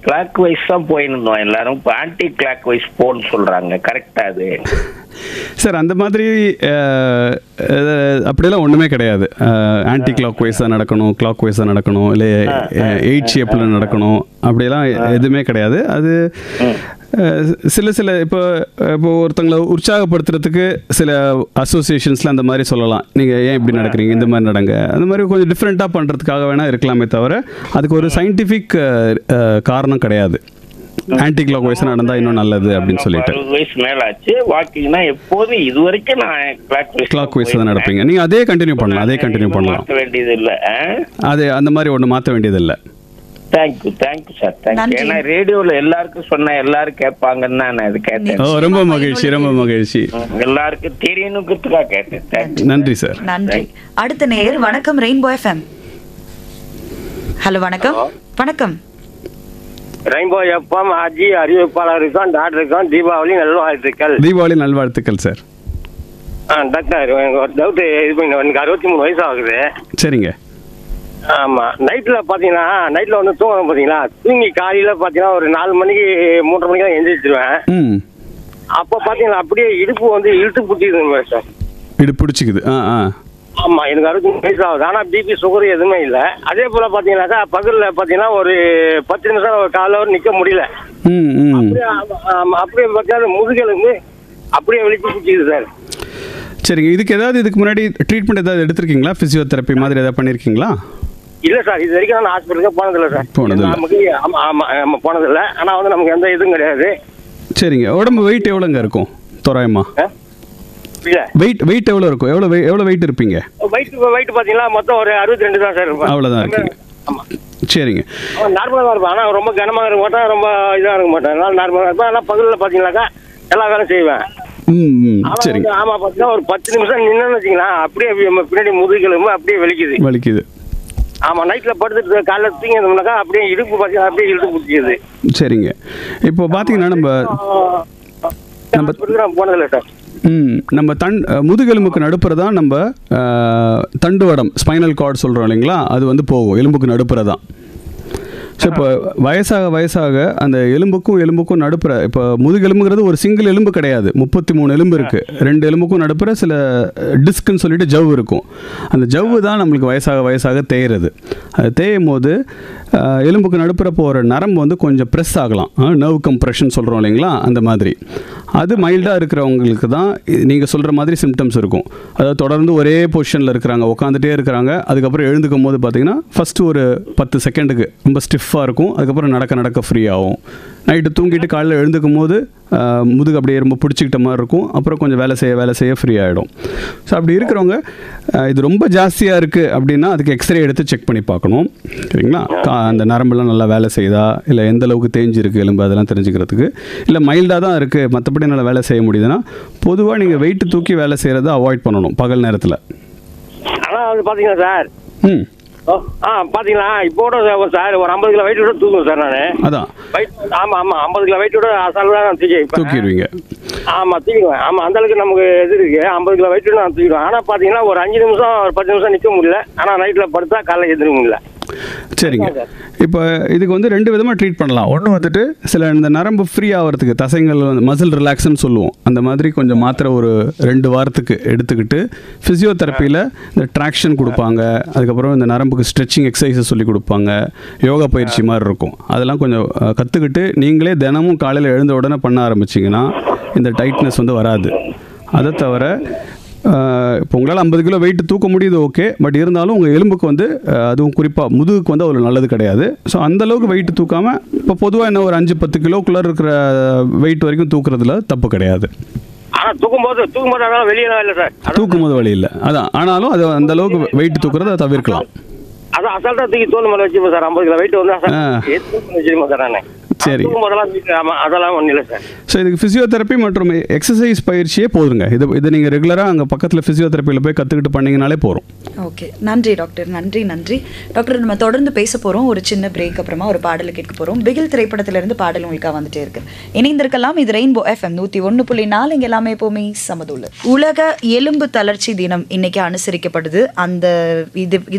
கிளாக் வைஸ் தான் போயிருந்தோம் எல்லாரும், இப்போ ஆன்டி கிளாக் வைஸ் போன்னு சொல்றாங்க. கரெக்டா அது சார்? அந்த மாதிரி அப்படியெல்லாம் ஒன்றுமே கிடையாது. ஆன்டி கிளாக் வைஸாக நடக்கணும், கிளாக் வைஸாக நடக்கணும், இல்லை 8 ஷேப்பில் நடக்கணும், அப்படியெல்லாம் எதுவுமே கிடையாது. அது சில இப்போ ஒருத்தங்களை உற்சாகப்படுத்துறதுக்கு சில அசோசியேஷன்ஸில் அந்த மாதிரி சொல்லலாம், நீங்கள் ஏன் இப்படி நடக்கிறீங்க, இந்த மாதிரி நடங்க, அந்த மாதிரி கொஞ்சம் டிஃப்ரெண்ட்டாக பண்ணுறதுக்காக வேணால் இருக்கலாமே தவிர அதுக்கு ஒரு சயின்டிஃபிக் காரணம் கிடையாது. ஆன்டி கிளாக் வைஸ் நடந்தா இன்னும் நல்லது அப்படின்னு சொல்லிட்டு 60 வயசு மேல ஆச்சு. வாக்கிங்னா எப்போதும் இதுவரைக்கும் நான் கிளாக் வைஸ் தான் நடப்பீங்க. நீங்க அதே கண்டினியூ பண்ணலாம், மாற்ற வேண்டியது இல்ல. அதே அந்த மாதிரி ஒண்ணு மாற்ற வேண்டியது இல்ல. Thank you sir, thank you. ஏன்னா ரேடியோல எல்லாருக்கும் சொன்ன எல்லாரும் கேட்பாங்கன்னு நான் அது கேட்டேன். ரொம்ப மகிழ்ச்சி. எல்லாருக்கும் தெரியணுங்கிறதுக்காக கேட்டேன். நன்றி சார். நன்றி. அடுத்த நேயர். வணக்கம், ரெயின்போ எஃப்எம். ஹலோ, வணக்கம். வணக்கம் ரெயின்போ எஃப்எம். ஆஜி அறிவிப்பாளருக்கும் டாக்டருக்கும் தீபாவளி நல்வாழ்த்துக்கள். தீபாவளி நல்வாழ்த்துக்கள் சார். டாக்டர், எனக்கு ஒரு டவுட். எனக்கு 63 வயசு ஆகுது. சரிங்க. ஆமா, நைட்ல பாத்தீங்கன்னா நைட்ல வந்து தூங்கணும் பாத்தீங்களா, தூங்கி காலையில பாத்தீங்கன்னா ஒரு 4 மணிக்கு 3:30 மணிக்கு தான் எந்திரிச்சிருவேன். அப்ப பாத்தீங்கன்னா அப்படியே இடுப்பு வந்து இழுத்து பிடிச்சிக்குதுங்க சார். இடுப்பு பிடிச்சிக்குது? ஆமா, எனக்கு 63 வயசு ஆகுது. ஆனா பிபி சுகர் எதுவுமே இல்ல. அதே போல பாத்தீங்கன்னாக்கா பகல்ல பாத்தீங்கன்னா ஒரு 10 நிமிஷம் ஒரு கால வரை நிக்க முடியல. அப்படியே பாத்தீங்கன்னா முதுகெலும்பு அப்படியே வெளிச்சு பிடிச்சிக்குது சார். சரிங்க. இதுக்கு முன்னாடி ட்ரீட்மெண்ட் ஏதாவது எடுத்திருக்கீங்களா? ஃபிசியோதெரப்பி மாதிரி ஏதாவது பண்ணியிருக்கீங்களா? இல்ல சார், இது வரைக்கும் நான் ஹாஸ்பிட்டலுக்கு போனதில்லை சார். நமக்கு ஆமா போனதில்லை. ஆனா வந்து நமக்கு எந்த இதுவும் கிடையாது. சரிங்க. உடம்பு வெயிட் எவ்வளோங்க இருக்கும் தோராயமா? வெயிட் எவ்வளோ இருக்கும்? எவ்வளோ வெயிட் இருப்பீங்க? வெயிட் பார்த்தீங்கன்னா மொத்தம் ஒரு 62 தான் சார் இருப்பேன். அவ்வளோதான் இருக்கீங்க. சரிங்க. நார்மலாக தான் இருப்பேன். ஆனால் ரொம்ப கனமாக இருக்க மாட்டேன், ரொம்ப இதாக இருக்க மாட்டேன். அதனால நார்மலாக இருப்பேன். ஆனால் பகலில் பார்த்தீங்கன்னாக்கா எல்லா வேலையும் செய்வேன். சரிங்க. ஆமா, பார்த்தீங்கன்னா ஒரு 10 நிமிஷம் நின்னு வச்சுங்களா அப்படியே பின்னாடி முதுகெலும்பு அப்படியே வலிக்குது. ஆமா, நைட்ல படுத்துட்டு காலைல தூங்கினோம்னாக்கா அப்படியே இடுப்பு பார்த்தீங்கன்னா அப்படியே இழுத்து பிடிச்சிது. சரிங்க. இப்போ பார்த்தீங்கன்னா நம்ம போனதில்லை சார். நம்ம முதுகெலும்புக்கு நடுப்புற தான் நம்ம தண்டுவடம் ஸ்பைனல் கார்டு சொல்கிறோம் இல்லைங்களா, அது வந்து போகும் எலும்புக்கு நடுப்புற தான். ஸோ இப்போ வயசாக அந்த எலும்புக்கும் நடுப்புற, இப்போ முதுகெலும்புங்கிறது ஒரு சிங்கிள் எலும்பு கிடையாது, 33 எலும்பு இருக்குது. 2 எலும்புக்கும் நடுப்புற சில டிஸ்க்குன்னு சொல்லிட்டு ஜவ்வு இருக்கும். அந்த ஜவ்வு தான் நம்மளுக்கு வயசாக தேயிறது. அது தேயும் போது எலும்புக்கு நடுப்புற போகிற நரம்பு வந்து கொஞ்சம் ப்ரெஸ் ஆகலாம், நர்வ் கம்ப்ரெஷன் சொல்கிறோம் இல்லைங்களா, அந்த மாதிரி. அது மைல்டாக இருக்கிறவங்களுக்கு தான் நீங்கள் சொல்கிற மாதிரி சிம்டம்ஸ் இருக்கும். அதாவது தொடர்ந்து ஒரே பொசிஷனில் இருக்கிறாங்க, உட்காந்துட்டே இருக்கிறாங்க. அதுக்கப்புறம் எழுந்துக்கும் போது பார்த்தீங்கன்னா ஃபஸ்ட்டு ஒரு 10 செகண்டுக்கு ரொம்ப ஸ்டிஃபாக இருக்கும். அதுக்கப்புறம் நடக்க ஃப்ரீ ஆகும். நைட்டு தூங்கிட்டு காலையில் எழுந்துக்கும் போது முதுகு அப்படியே ரொம்ப பிடிச்சிக்கிட்ட மாதிரி இருக்கும். அப்புறம் கொஞ்சம் வேலை செய்ய ஃப்ரீ ஆகிடும். ஸோ அப்படி இருக்கிறவங்க இது ரொம்ப ஜாஸ்தியாக இருக்குது அப்படின்னா அதுக்கு எக்ஸ்ரே எடுத்து செக் பண்ணி பார்க்கணும். சரிங்களா? அந்த நரம்பெல்லாம் நல்லா வேலை செய்யுதா, இல்லை எந்த அளவுக்கு தேஞ்சிருக்கு எலும்பு, அதெல்லாம் தெரிஞ்சுக்கிறதுக்கு. இல்லை மைல்டாக தான் இருக்குது, மற்றபடி நல்லா வேலை செய்ய முடியுதுன்னா பொதுவாக நீங்கள் வெயிட்டு தூக்கி வேலை செய்கிறத அவாய்ட் பண்ணணும் பகல் நேரத்தில். ஆனால் வந்து பார்த்தீங்கன்னா சார், பாத்தீங்களா இப்போட சார் ஒரு 50 கிலோ வெயிட் விட தூக்குவேன் சார் நானு. அதான். ஆமா 50 கிலோ வெயிட் விட அசால்ட்டா நான் தூக்கிடுவீங்க. ஆமா தூக்கிடுவேன். ஆமா, அந்த அளவுக்கு நமக்கு இது இருக்கு. 50 கிலோ வெயிட் நான் தூக்கிடுவேன். ஆனா பாத்தீங்கன்னா ஒரு 5 நிமிஷம் ஒரு 10 நிமிஷம் நிக்க முடியல. ஆனா நைட்ல படுத்தா காலைல எந்திரிக்க முடியல. சரிங்க. இப்போ இதுக்கு வந்து 2 விதமாக ட்ரீட் பண்ணலாம். ஒன்று வந்துட்டு சில இந்த நரம்பு ஃப்ரீ ஆகிறதுக்கு தசைகள் வந்து மசில் ரிலாக்ஸ்ன்னு சொல்லுவோம், அந்த மாதிரி கொஞ்சம் மாத்திரை ஒரு 2 வாரத்துக்கு எடுத்துக்கிட்டு ஃபிசியோதெரப்பியில் இந்த ட்ராக்ஷன் கொடுப்பாங்க. அதுக்கப்புறம் இந்த நரம்புக்கு ஸ்ட்ரெச்சிங் எக்ஸசைஸை சொல்லி கொடுப்பாங்க. யோகா பயிற்சி மாதிரி இருக்கும். அதெல்லாம் கொஞ்சம் கற்றுக்கிட்டு நீங்களே தினமும் காலையில் எழுந்த உடனே பண்ண ஆரம்பிச்சிங்கன்னா இந்த டைட்னஸ் வந்து வராது. அதை தவிர இப்போ உங்களால் 50 கிலோ வெயிட் தூக்க முடியுது, ஓகே. பட் இருந்தாலும் உங்கள் எலும்புக்கு வந்து அதுவும் குறிப்பாக முதுகுக்கு வந்து அவ்வளோ நல்லது கிடையாது. ஸோ அந்தளவுக்கு வெயிட் தூக்காமல் இப்போ பொதுவாக என்ன ஒரு 5-10 கிலோக்குள்ளே இருக்கிற வெயிட் வரைக்கும் தூக்குறதுல தப்பு கிடையாது. தூக்கும் போது வெளியே இல்லை சார், தூக்கும் போது வழி இல்லை. அதான், ஆனாலும் அது அந்த அளவுக்கு வெயிட் தூக்குறத தவிர்க்கலாம். அதான் அசால்ட்டா தூக்கி தோல் மேலே வச்சுப்போம் சார். 50 கிலோ வெயிட் வந்து வச்சுருப்போம் சார் நான். சரி, அதெல்லாம் ஒன்றும் இல்லை சார். ஸோ இதுக்கு ஃபிசியோதெரப்பி மற்றும் எக்ஸசைஸ் பயிற்சியே போதுங்க. இது நீங்கள் ரெகுலராக அங்கே பக்கத்தில் ஃபிசியோதெரப்பியில் போய் கற்றுக்கிட்டு பண்ணிங்கனாலே போகிறோம். ஓகே, நன்றி டாக்டர். நன்றி டாக்டர். நம்ம தொடர்ந்து பேச போகிறோம். ஒரு சின்ன பிரேக் அப்புறமா ஒரு பாடலை கேட்க போகிறோம். பிகில் திரைப்படத்திலிருந்து பாடல் உங்களுக்காக வந்துட்டே இருக்கு. இணைந்திருக்கலாம். இது ரெயின்போ FM 101.4. இங்கே எல்லாமே எப்போவுமே சமதுள்ள. உலக எலும்பு தளர்ச்சி தினம் இன்னைக்கு அனுசரிக்கப்படுது. அந்த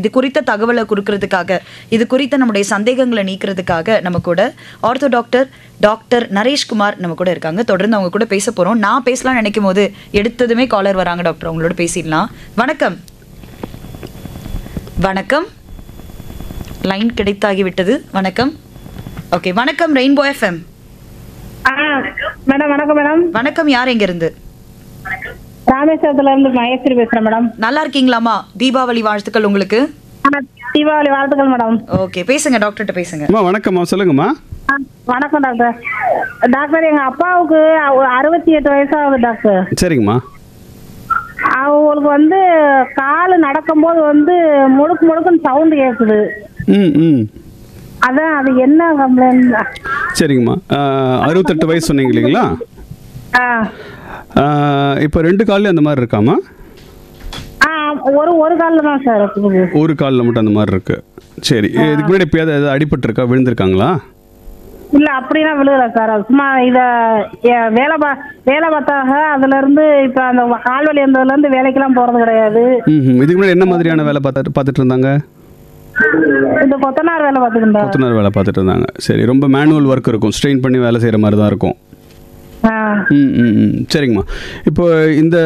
இது குறித்த தகவலை கொடுக்கறதுக்காக, இது குறித்த நம்முடைய சந்தேகங்களை நீக்கிறதுக்காக நம்ம கூட ஆர்த்தோ டாக்டர் நரேஷ்குமார் நம்ம கூட இருக்காங்க. தொடர்ந்து அவங்க கூட பேச போறோம். நான் பேசலாம் நினைக்கும் போது எடுத்ததுமே காலர் வராங்க. டாக்டர், அவங்களோட பேசிடலாம். வணக்கம். லைன் கிடைத்தாகிவிட்டது. வணக்கம். ஓகே, வணக்கம் ரெயின்போ FM. மேடம் வணக்கம். மேடம் வணக்கம். யார் எங்க இருந்து? ராமேஸ்வரத்துல இருந்து மகேஸ்வரி பேசுறேன் மேடம். நல்லா இருக்கீங்களாமா? தீபாவளி வாழ்த்துக்கள் உங்களுக்கு. தீபாவளி வாழ்த்துக்கள் மேடம். ஓகே, பேசுங்க டாக்டர்கிட்ட பேசுங்க. வணக்கம்மா, சொல்லுங்கம்மா. வணக்கம் டாக்டர். டாக்டர், எங்க அப்பாவுக்கு 68 வயசாகுது டாக்டர். சரிங்கம்மா. அவங்களுக்கு வந்து கால் நடக்கும்போது வந்து முழுக்குன்னு சவுண்ட் கேட்குது. அதான் அது என்ன கம்ப்ளைண்ட்? சரிங்கம்மா. 68 வயசு சொன்னீங்க இல்லைங்களா? இப்போ 2 காலில் அந்த மாதிரி இருக்காமா? ஒரு காலில் தான் சார். ஒரு காலில் மட்டும் அந்த மாதிரி இருக்கு. சரி, இதுக்கு முன்னாடி இப்போ ஏதாவது அடிபட்டிருக்கா, விழுந்திருக்காங்களா? இல்ல, அப்படிலாம் விழுகல சார். சும்மா இத வேலை பார்த்தாக அதுல இருந்து இப்ப அந்த கால்வலி இருந்ததுல இருந்து வேலைக்கெல்லாம் போறது கிடையாது. இதுக்கு முன்னாடி என்ன மாதிரியான வேலை பார்த்துட்டு இருந்தாங்க? இந்த கொத்தனார் வேலை பார்த்துட்டு இருந்தாங்க. சரி, ரொம்ப மேனுவல் ஒர்க் இருக்கும், ஸ்ட்ரெயின் பண்ணி வேலை செய்யற மாதிரி தான் இருக்கும். சரிங்கம்மா. இப்போ இது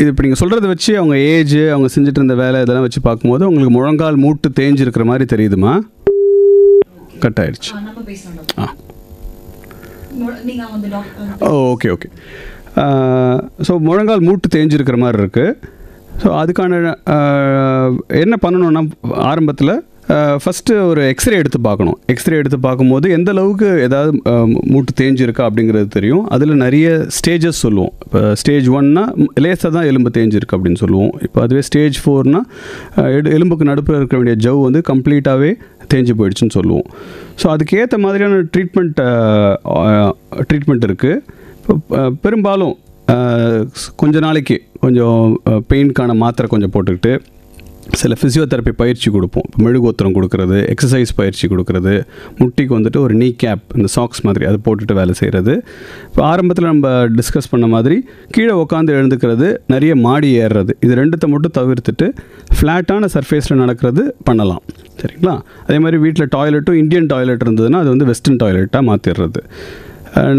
இப்போ நீங்கள் சொல்கிறத வச்சு அவங்க ஏஜ், அவங்க செஞ்சுட்டு இருந்த வேலை இதெல்லாம் வச்சு பார்க்கும்போது உங்களுக்கு முழங்கால் மூட்டு தேஞ்சிருக்கிற மாதிரி தெரியுதுமா? கட் ஆயிடுச்சு. ஓகே. ஸோ முழங்கால் மூட்டு தேஞ்சிருக்கிற மாதிரி இருக்குது. ஸோ அதுக்கான என்ன பண்ணணும்னா ஆரம்பத்தில் ஃபஸ்ட்டு ஒரு எக்ஸ்ரே எடுத்து பார்க்கணும். எக்ஸ்ரே எடுத்து பார்க்கும்போது எந்த அளவுக்கு ஏதாவது மூட்டு தேஞ்சிருக்கா அப்படிங்கிறது தெரியும். அதில் நிறைய ஸ்டேஜஸ் சொல்லுவோம். இப்போ ஸ்டேஜ் 1னா லேசாக தான் எலும்பு தேஞ்சிருக்கு அப்படின்னு சொல்லுவோம். இப்போ அதுவே ஸ்டேஜ் 4னா எலும்புக்கு நடுப்புற இருக்க வேண்டிய ஜவ் வந்து கம்ப்ளீட்டாகவே தேஞ்சு போயிடுச்சுன்னு சொல்லுவோம். ஸோ அதுக்கேற்ற மாதிரியான ட்ரீட்மெண்ட் இருக்குது. இப்போ பெரும்பாலும் கொஞ்ச நாளைக்கு கொஞ்சம் பெயின்கான மாத்திரை கொஞ்சம் போட்டுக்கிட்டு சில ஃபிசியோதெரப்பி பயிற்சி கொடுப்போம். இப்போ மெழுகுவத்திரம் கொடுக்குறது, எக்ஸசைஸ் பயிற்சி கொடுக்குறது, முட்டிக்கு வந்துட்டு ஒரு நீ கேப், இந்த சாக்ஸ் மாதிரி அது போட்டுட்டு வேலை செய்கிறது. இப்போ ஆரம்பத்தில் நம்ம டிஸ்கஸ் பண்ண மாதிரி கீழே உட்காந்து எழுந்துக்கிறது, நிறைய மாடி ஏறுறது, இது ரெண்டுத்தை மட்டும் தவிர்த்துட்டு ஃப்ளாட்டான சர்ஃபேஸில் நடக்கிறது பண்ணலாம். சரிங்களா? அதே மாதிரி வீட்டில் டாய்லெட்டும் இந்தியன் டாய்லெட் இருந்ததுன்னா அது வந்து வெஸ்டர்ன் டாய்லெட்டாக மாற்றிடுறது.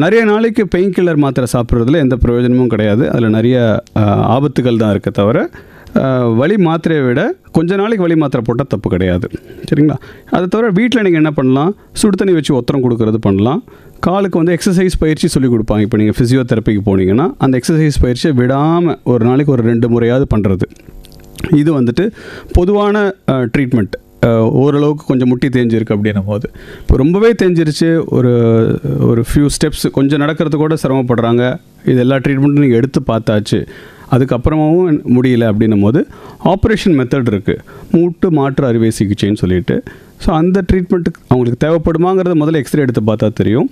நிறைய நாளைக்கு பெயின் கில்லர் மாத்திரை சாப்பிட்றதுல எந்த பிரயோஜனமும் கிடையாது. அதில் நிறைய ஆபத்துகள் தான் இருக்க தவிர வலி மாத்திரையை விட கொஞ்ச நாளைக்கு வலி மாத்திரை போட்டால் தப்பு கிடையாது. சரிங்களா? அதை தவிர வீட்டில் நீங்கள் என்ன பண்ணலாம், சுடு தண்ணி வச்சு ஒத்தரம் கொடுக்கறது பண்ணலாம். காலுக்கு வந்து எக்ஸசைஸ் பயிற்சி சொல்லிக் கொடுப்பாங்க. இப்போ நீங்கள் ஃபிசியோதெரப்பிக்கு போனீங்கன்னா அந்த எக்ஸசைஸ் பயிற்சியை விடாமல் ஒரு நாளைக்கு ஒரு 2 முறையாவது பண்ணுறது. இது வந்துட்டு பொதுவான ட்ரீட்மெண்ட். ஓரளவுக்கு கொஞ்சம் முட்டி தேஞ்சிருக்கு அப்படின்னும் போது, இப்போ ரொம்பவே தேஞ்சிருச்சு, ஒரு ஃபியூ ஸ்டெப்ஸ் கொஞ்சம் நடக்கிறது கூட சிரமப்படுறாங்க, இது எல்லா ட்ரீட்மெண்ட்டும் நீங்கள் எடுத்து பார்த்தாச்சு, அதுக்கப்புறமாவும் முடியல அப்படின்னும் போது ஆப்ரேஷன் மெத்தட் இருக்குது, மூட்டு மாற்று அறுவை சிகிச்சைன்னு சொல்லிட்டு. ஸோ அந்த ட்ரீட்மெண்ட்டுக்கு அவங்களுக்கு தேவைப்படுமாங்கிறத முதல்ல எக்ஸ்ரே எடுத்து பார்த்தா தெரியும்.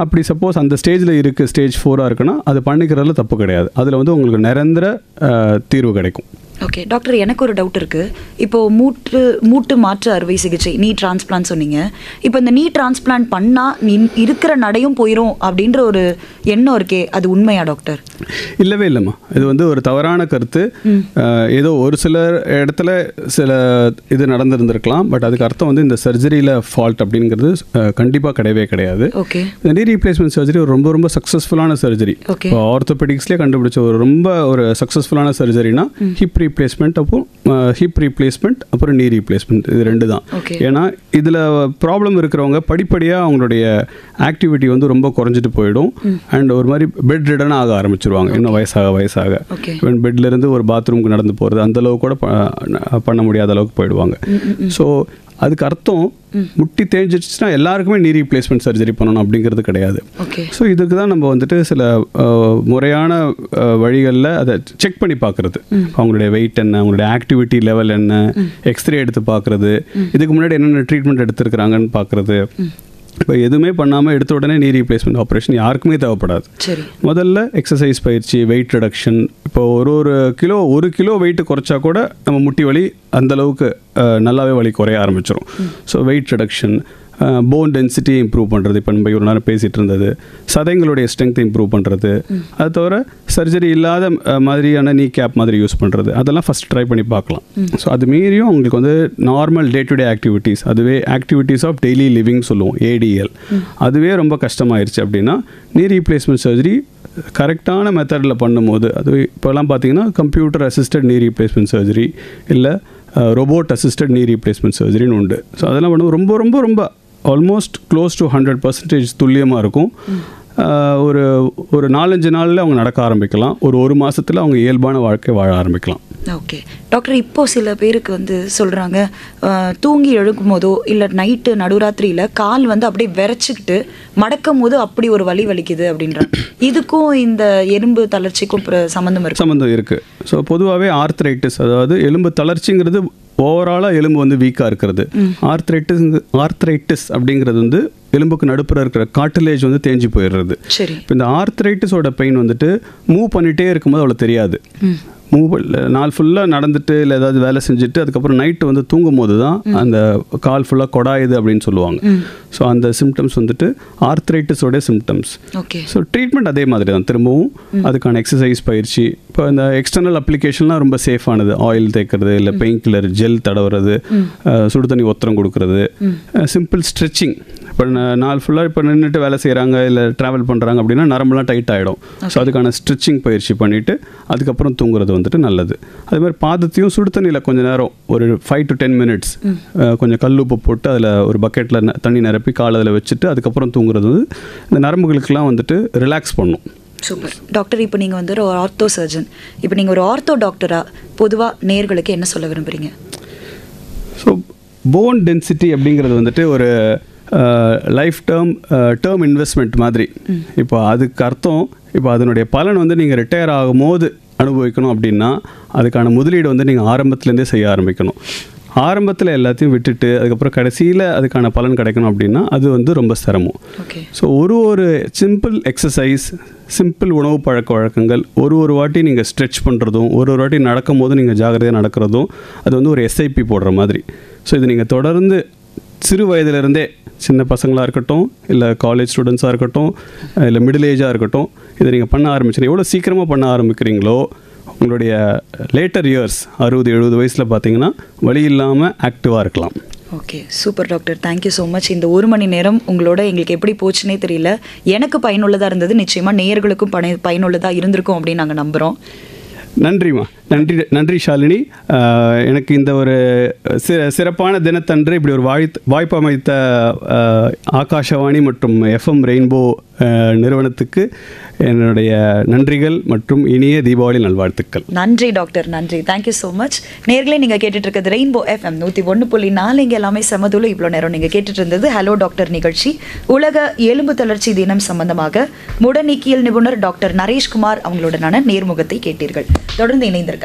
அப்படி சப்போஸ் அந்த ஸ்டேஜில் இருக்குது, ஸ்டேஜ் 4ஆக இருக்குன்னா அது பண்ணிக்கிறதுல தப்பு கிடையாது. அதில் வந்து உங்களுக்கு நிரந்தர தீர்வு கிடைக்கும். ஓகே டாக்டர், எனக்கு ஒரு டவுட் இருக்குது. இப்போது மூட்டு மாற்று அறுவை சிகிச்சை, நீ டிரான்ஸ்பிளான்ட் சொன்னீங்க. இப்போ இந்த நீ டிரான்ஸ்பிளான்ட் பண்ணால் இருக்கிற நடையும் போயிடும் அப்படின்ற ஒரு எண்ணம் இருக்கே, அது உண்மையா டாக்டர்? இல்லவே இல்லைம்மா, இது வந்து ஒரு தவறான கருத்து. ஏதோ ஒரு சில இடத்துல சில இது நடந்திருந்திருக்கலாம், பட் அதுக்கு அர்த்தம் வந்து இந்த சர்ஜரியில் ஃபால்ட் அப்படிங்கிறது கண்டிப்பாக கிடையவே கிடையாது. ஓகே, இந்த நீ ரீப்ளேஸ்மெண்ட் சர்ஜரி ஒரு ரொம்ப ரொம்ப சக்ஸஸ்ஃபுல்லான சர்ஜரி. இப்போ ஆர்த்தோபெடிக்ஸ்லேயே கண்டுபிடிச்ச ஒரு சக்ஸஸ்ஃபுல்லான சர்ஜரினா ஹிப் ரீப்ளேஸ்மெண்ட், ஹிப் ரீப்ளேஸ்மெண்ட், அப்புறம் நீ ரீப்ளேஸ்மெண்ட், இது 2 தான். ஏன்னா இதில் ப்ராப்ளம் இருக்கிறவங்க படிப்படியாக அவங்களுடைய ஆக்டிவிட்டி வந்து ரொம்ப குறைஞ்சிட்டு போயிடும். அண்ட் ஒரு மாதிரி பெட் ரிடன் ஆக ஆரம்பிச்சிருவாங்க இன்னும் வயசாக. பெட்லேருந்து ஒரு பாத்ரூமுக்கு நடந்து போகிறது அந்த அளவுக்கு கூட பண்ண முடியாத அளவுக்கு போயிடுவாங்க. ஸோ அதுக்கு அர்த்தம் முட்டி தேஞ்சிடுச்சுன்னா எல்லாருக்குமே நீ ரீப்ளேஸ்மெண்ட் சர்ஜரி பண்ணணும் அப்படிங்கிறது கிடையாது. ஸோ இதுக்கு தான் நம்ம வந்துட்டு சில முறையான வழிகளில் அதை செக் பண்ணி பார்க்குறது. அவங்களுடைய வெயிட் என்ன, அவங்களுடைய ஆக்டிவிட்டி லெவல் என்ன, எக்ஸ்ரே எடுத்து பார்க்குறது, இதுக்கு முன்னாடி என்னென்ன ட்ரீட்மெண்ட் எடுத்துருக்குறாங்கன்னு பார்க்குறது. இப்போ எதுவுமே பண்ணாமல் எடுத்த உடனே நீ ரீப்ளேஸ்மெண்ட் ஆப்ரேஷன் யாருக்குமே தேவைப்படாது. முதல்ல எக்ஸசைஸ் பயிற்சி, வெயிட் ரிடக்ஷன். இப்போ ஒரு கிலோ வெயிட் குறைச்சா கூட நம்ம முட்டி வலி அந்தளவுக்கு நல்லாவே வலி குறைய ஆரம்பிச்சிடும். So wait reduction, phone density improve பண்ணுறது, இப்போ நம்ம ஒரு நேரம் பேசிகிட்டு இருந்தது, சதைங்களுடைய ஸ்ட்ரென்த்தை இம்ப்ரூவ் பண்ணுறது, அது தவிர சர்ஜரி இல்லாத மாதிரியான நீ கேப் மாதிரி யூஸ் பண்ணுறது, அதெல்லாம் ஃபஸ்ட் ட்ரை பண்ணி பார்க்கலாம். ஸோ அது மீறியும் அவங்களுக்கு வந்து normal day to day activities, அதுவே ஆக்டிவிட்டீஸ் ஆஃப் டெய்லி லிவிங் சொல்லுவோம், ஏடிஎல், அதுவே ரொம்ப கஷ்டமாயிருச்சு அப்படின்னா நீ ரீப்ளேஸ்மெண்ட் சர்ஜரி கரெக்டான மெத்தடில் பண்ணும்போது, அது இப்போலாம் பார்த்தீங்கன்னா computer assisted knee replacement surgery இல்லை ரோபோட் அசிஸ்டட் நீ ரீப்ளேஸ்மெண்ட் சர்ஜரின்னு உண்டு. ஸோ அதெல்லாம் பண்ணும்போது ரொம்ப ரொம்ப ரொம்ப ஆல்மோஸ்ட் க்ளோஸ் டு 100% துல்லியமாக இருக்கும். ஒரு 4-5 நாளில் அவங்க நடக்க ஆரம்பிக்கலாம். ஒரு மாதத்தில் அவங்க இயல்பான வாழ்க்கை வாழ ஆரம்பிக்கலாம். ஓகே டாக்டர், இப்போது சில பேருக்கு வந்து சொல்கிறாங்க, தூங்கி எழுக்கும் போதோ இல்லை நைட்டு நடுராத்திரியில் கால் வந்து அப்படியே விரைச்சிக்கிட்டு மடக்கும் போது அப்படி ஒரு வலி வலிக்குது அப்படின்றாங்க. இதுக்கும் இந்த எலும்பு தளர்ச்சிக்கும் சம்மந்தம் இருக்குது. ஸோ பொதுவாகவே ஆர்த்ரைட்டிஸ், அதாவது எலும்பு தளர்ச்சிங்கிறது ஓவராலாக எலும்பு வந்து வீக்காக இருக்கிறது. ஆர்த்ரைட்டிஸ் அப்படிங்கிறது வந்து எலும்புக்கு நடுப்புற இருக்கிற கார்டிலேஜ் வந்து தேஞ்சு போயிடுறது. இப்போ இந்த ஆர்த்ரைட்டிஸோட பெயின் வந்துட்டு மூவ் பண்ணிகிட்டே இருக்கும்போது அவ்வளோ தெரியாது. நாள் ஃபுல்லாக நடந்துட்டு இல்லை ஏதாவது வேலை செஞ்சுட்டு அதுக்கப்புறம் நைட்டு வந்து தூங்கும் போது தான் அந்த கால் ஃபுல்லாக கொடாயுது அப்படின்னு சொல்லுவாங்க. ஸோ அந்த சிம்டம்ஸ் வந்துட்டு ஆர்த்ரைட்டிஸோடைய சிம்டம்ஸ். ஸோ ட்ரீட்மெண்ட் அதே மாதிரி தான், திரும்பவும் அதுக்கான எக்ஸசைஸ் பயிற்சி. இப்போ இந்த எக்ஸ்டர்னல் அப்ளிகேஷன்லாம் ரொம்ப சேஃபானது, ஆயில் தேய்க்கிறது இல்லை பெயின் கில்லர் ஜெல் தடவுறது, சுடு தண்ணி ஒத்தரம் கொடுக்கறது, சிம்பிள் ஸ்ட்ரெச்சிங். இப்போ நாள் ஃபுல்லாக இப்போ நின்றுட்டு வேலை செய்கிறாங்க இல்லை ட்ராவல் பண்ணுறாங்க அப்படின்னா நரம்புலாம் டைட் ஆகிடும். ஸோ அதுக்கான ஸ்ட்ரெச்சிங் பயிற்சி பண்ணிவிட்டு அதுக்கப்புறம் தூங்குறது வந்துட்டு நல்லது. அதே மாதிரி பாதத்தையும் சுடு தண்ணியில் கொஞ்சம் நேரம் ஒரு 5 to 10 minutes கொஞ்சம் கல்லுப்பு போட்டு அதில் ஒரு பக்கெட்டில் தண்ணி நிரப்பி கால் அதில் வச்சுட்டு அதுக்கப்புறம் தூங்குறது வந்து இந்த நரம்புகளுக்கெல்லாம் வந்துட்டு ரிலாக்ஸ் பண்ணும். Super doctor. இப்போ நீங்கள் வந்து ஒரு ஆர்த்தோ சர்ஜன், இப்போ நீங்கள் ஒரு ஆர்த்தோ டாக்டராக பொதுவாக நேயர்களுக்கு என்ன சொல்ல விரும்புகிறீங்க? ஸோ போன் டென்சிட்டி அப்படிங்கிறது வந்துட்டு ஒரு லைஃப் டேர்ம் இன்வெஸ்ட்மெண்ட் மாதிரி. இப்போ அதுக்கு அர்த்தம், இப்போ அதனுடைய பலன் வந்து நீங்கள் ரிட்டையர் ஆகும்போது அனுபவிக்கணும் அப்படின்னா அதுக்கான முதலீடு வந்து நீங்கள் ஆரம்பத்துலேருந்தே செய்ய ஆரம்பிக்கணும். ஆரம்பத்தில் எல்லாத்தையும் விட்டுட்டு அதுக்கப்புறம் கடைசியில் அதுக்கான பலன் கிடைக்கணும் அப்படின்னா அது வந்து ரொம்ப சிரமம். ஸோ ஒரு சிம்பிள் எக்ஸசைஸ், சிம்பிள் உணவு பழக்க வழக்கங்கள், ஒரு வாட்டி நீங்கள் ஸ்ட்ரெச் பண்ணுறதும், ஒரு வாட்டி நடக்கும் போது நீங்கள் ஜாகிரதையாக நடக்கிறதும், அது வந்து ஒரு எஸ்ஐபி போடுற மாதிரி. ஸோ இது நீங்கள் தொடர்ந்து சிறு வயதிலிருந்தே, சின்ன பசங்களாக இருக்கட்டும், இல்லை காலேஜ் ஸ்டூடெண்ட்ஸாக இருக்கட்டும், இல்லை மிடில் ஏஜாக இருக்கட்டும், இதை நீங்கள் பண்ண ஆரம்பிச்சிங்க. எவ்வளோ சீக்கிரமாக பண்ண ஆரம்பிக்கிறீங்களோ உங்களுடைய லேட்டர் இயர்ஸ் 60-70 வயசில் பார்த்தீங்கன்னா வலி இல்லாமல் ஆக்டிவாக இருக்கலாம். Okay, super doctor. Thank you so much. இந்த 1 மணி நேரம் உங்களோட எங்களுக்கு எப்படி போச்சுன்னே தெரியல. எனக்கு பயனுள்ளதாக இருந்தது, நிச்சயமாக நேயர்களுக்கும் பயனுள்ளதாக இருந்திருக்கும் அப்படின்னு நாங்கள் நம்புகிறோம். நன்றிம்மா. நன்றி ஷாலினி. எனக்கு இந்த ஒரு சிறப்பான தினத்தன்று இப்படி ஒரு வாய்ப்பு அமைத்த ஆகாஷவாணி மற்றும் எஃப்எம் ரெயின்போ நிறுவனத்துக்கு என்னுடைய நன்றிகள் மற்றும் இனிய தீபாவளி நல்வாழ்த்துக்கள். நன்றி டாக்டர், நன்றி. Thank you so much. நேர்களே, நீங்கள் கேட்டுட்டு இருக்கிறது ரெயின்போ எஃப்எம் 101.4. இங்கே எல்லாமே சமதுல. இவ்வளோ நேரம் நீங்கள் கேட்டுட்டு இருந்தது ஹலோ டாக்டர் நிகழ்ச்சி. உலக எலும்பு தளர்ச்சி தினம் சம்பந்தமாக முடநீக்கியல் நிபுணர் டாக்டர் நரேஷ்குமார் அவங்களோடனான நேர்முகத்தை கேட்டீர்கள். தொடர்ந்து இணைந்திருக்கலாம்.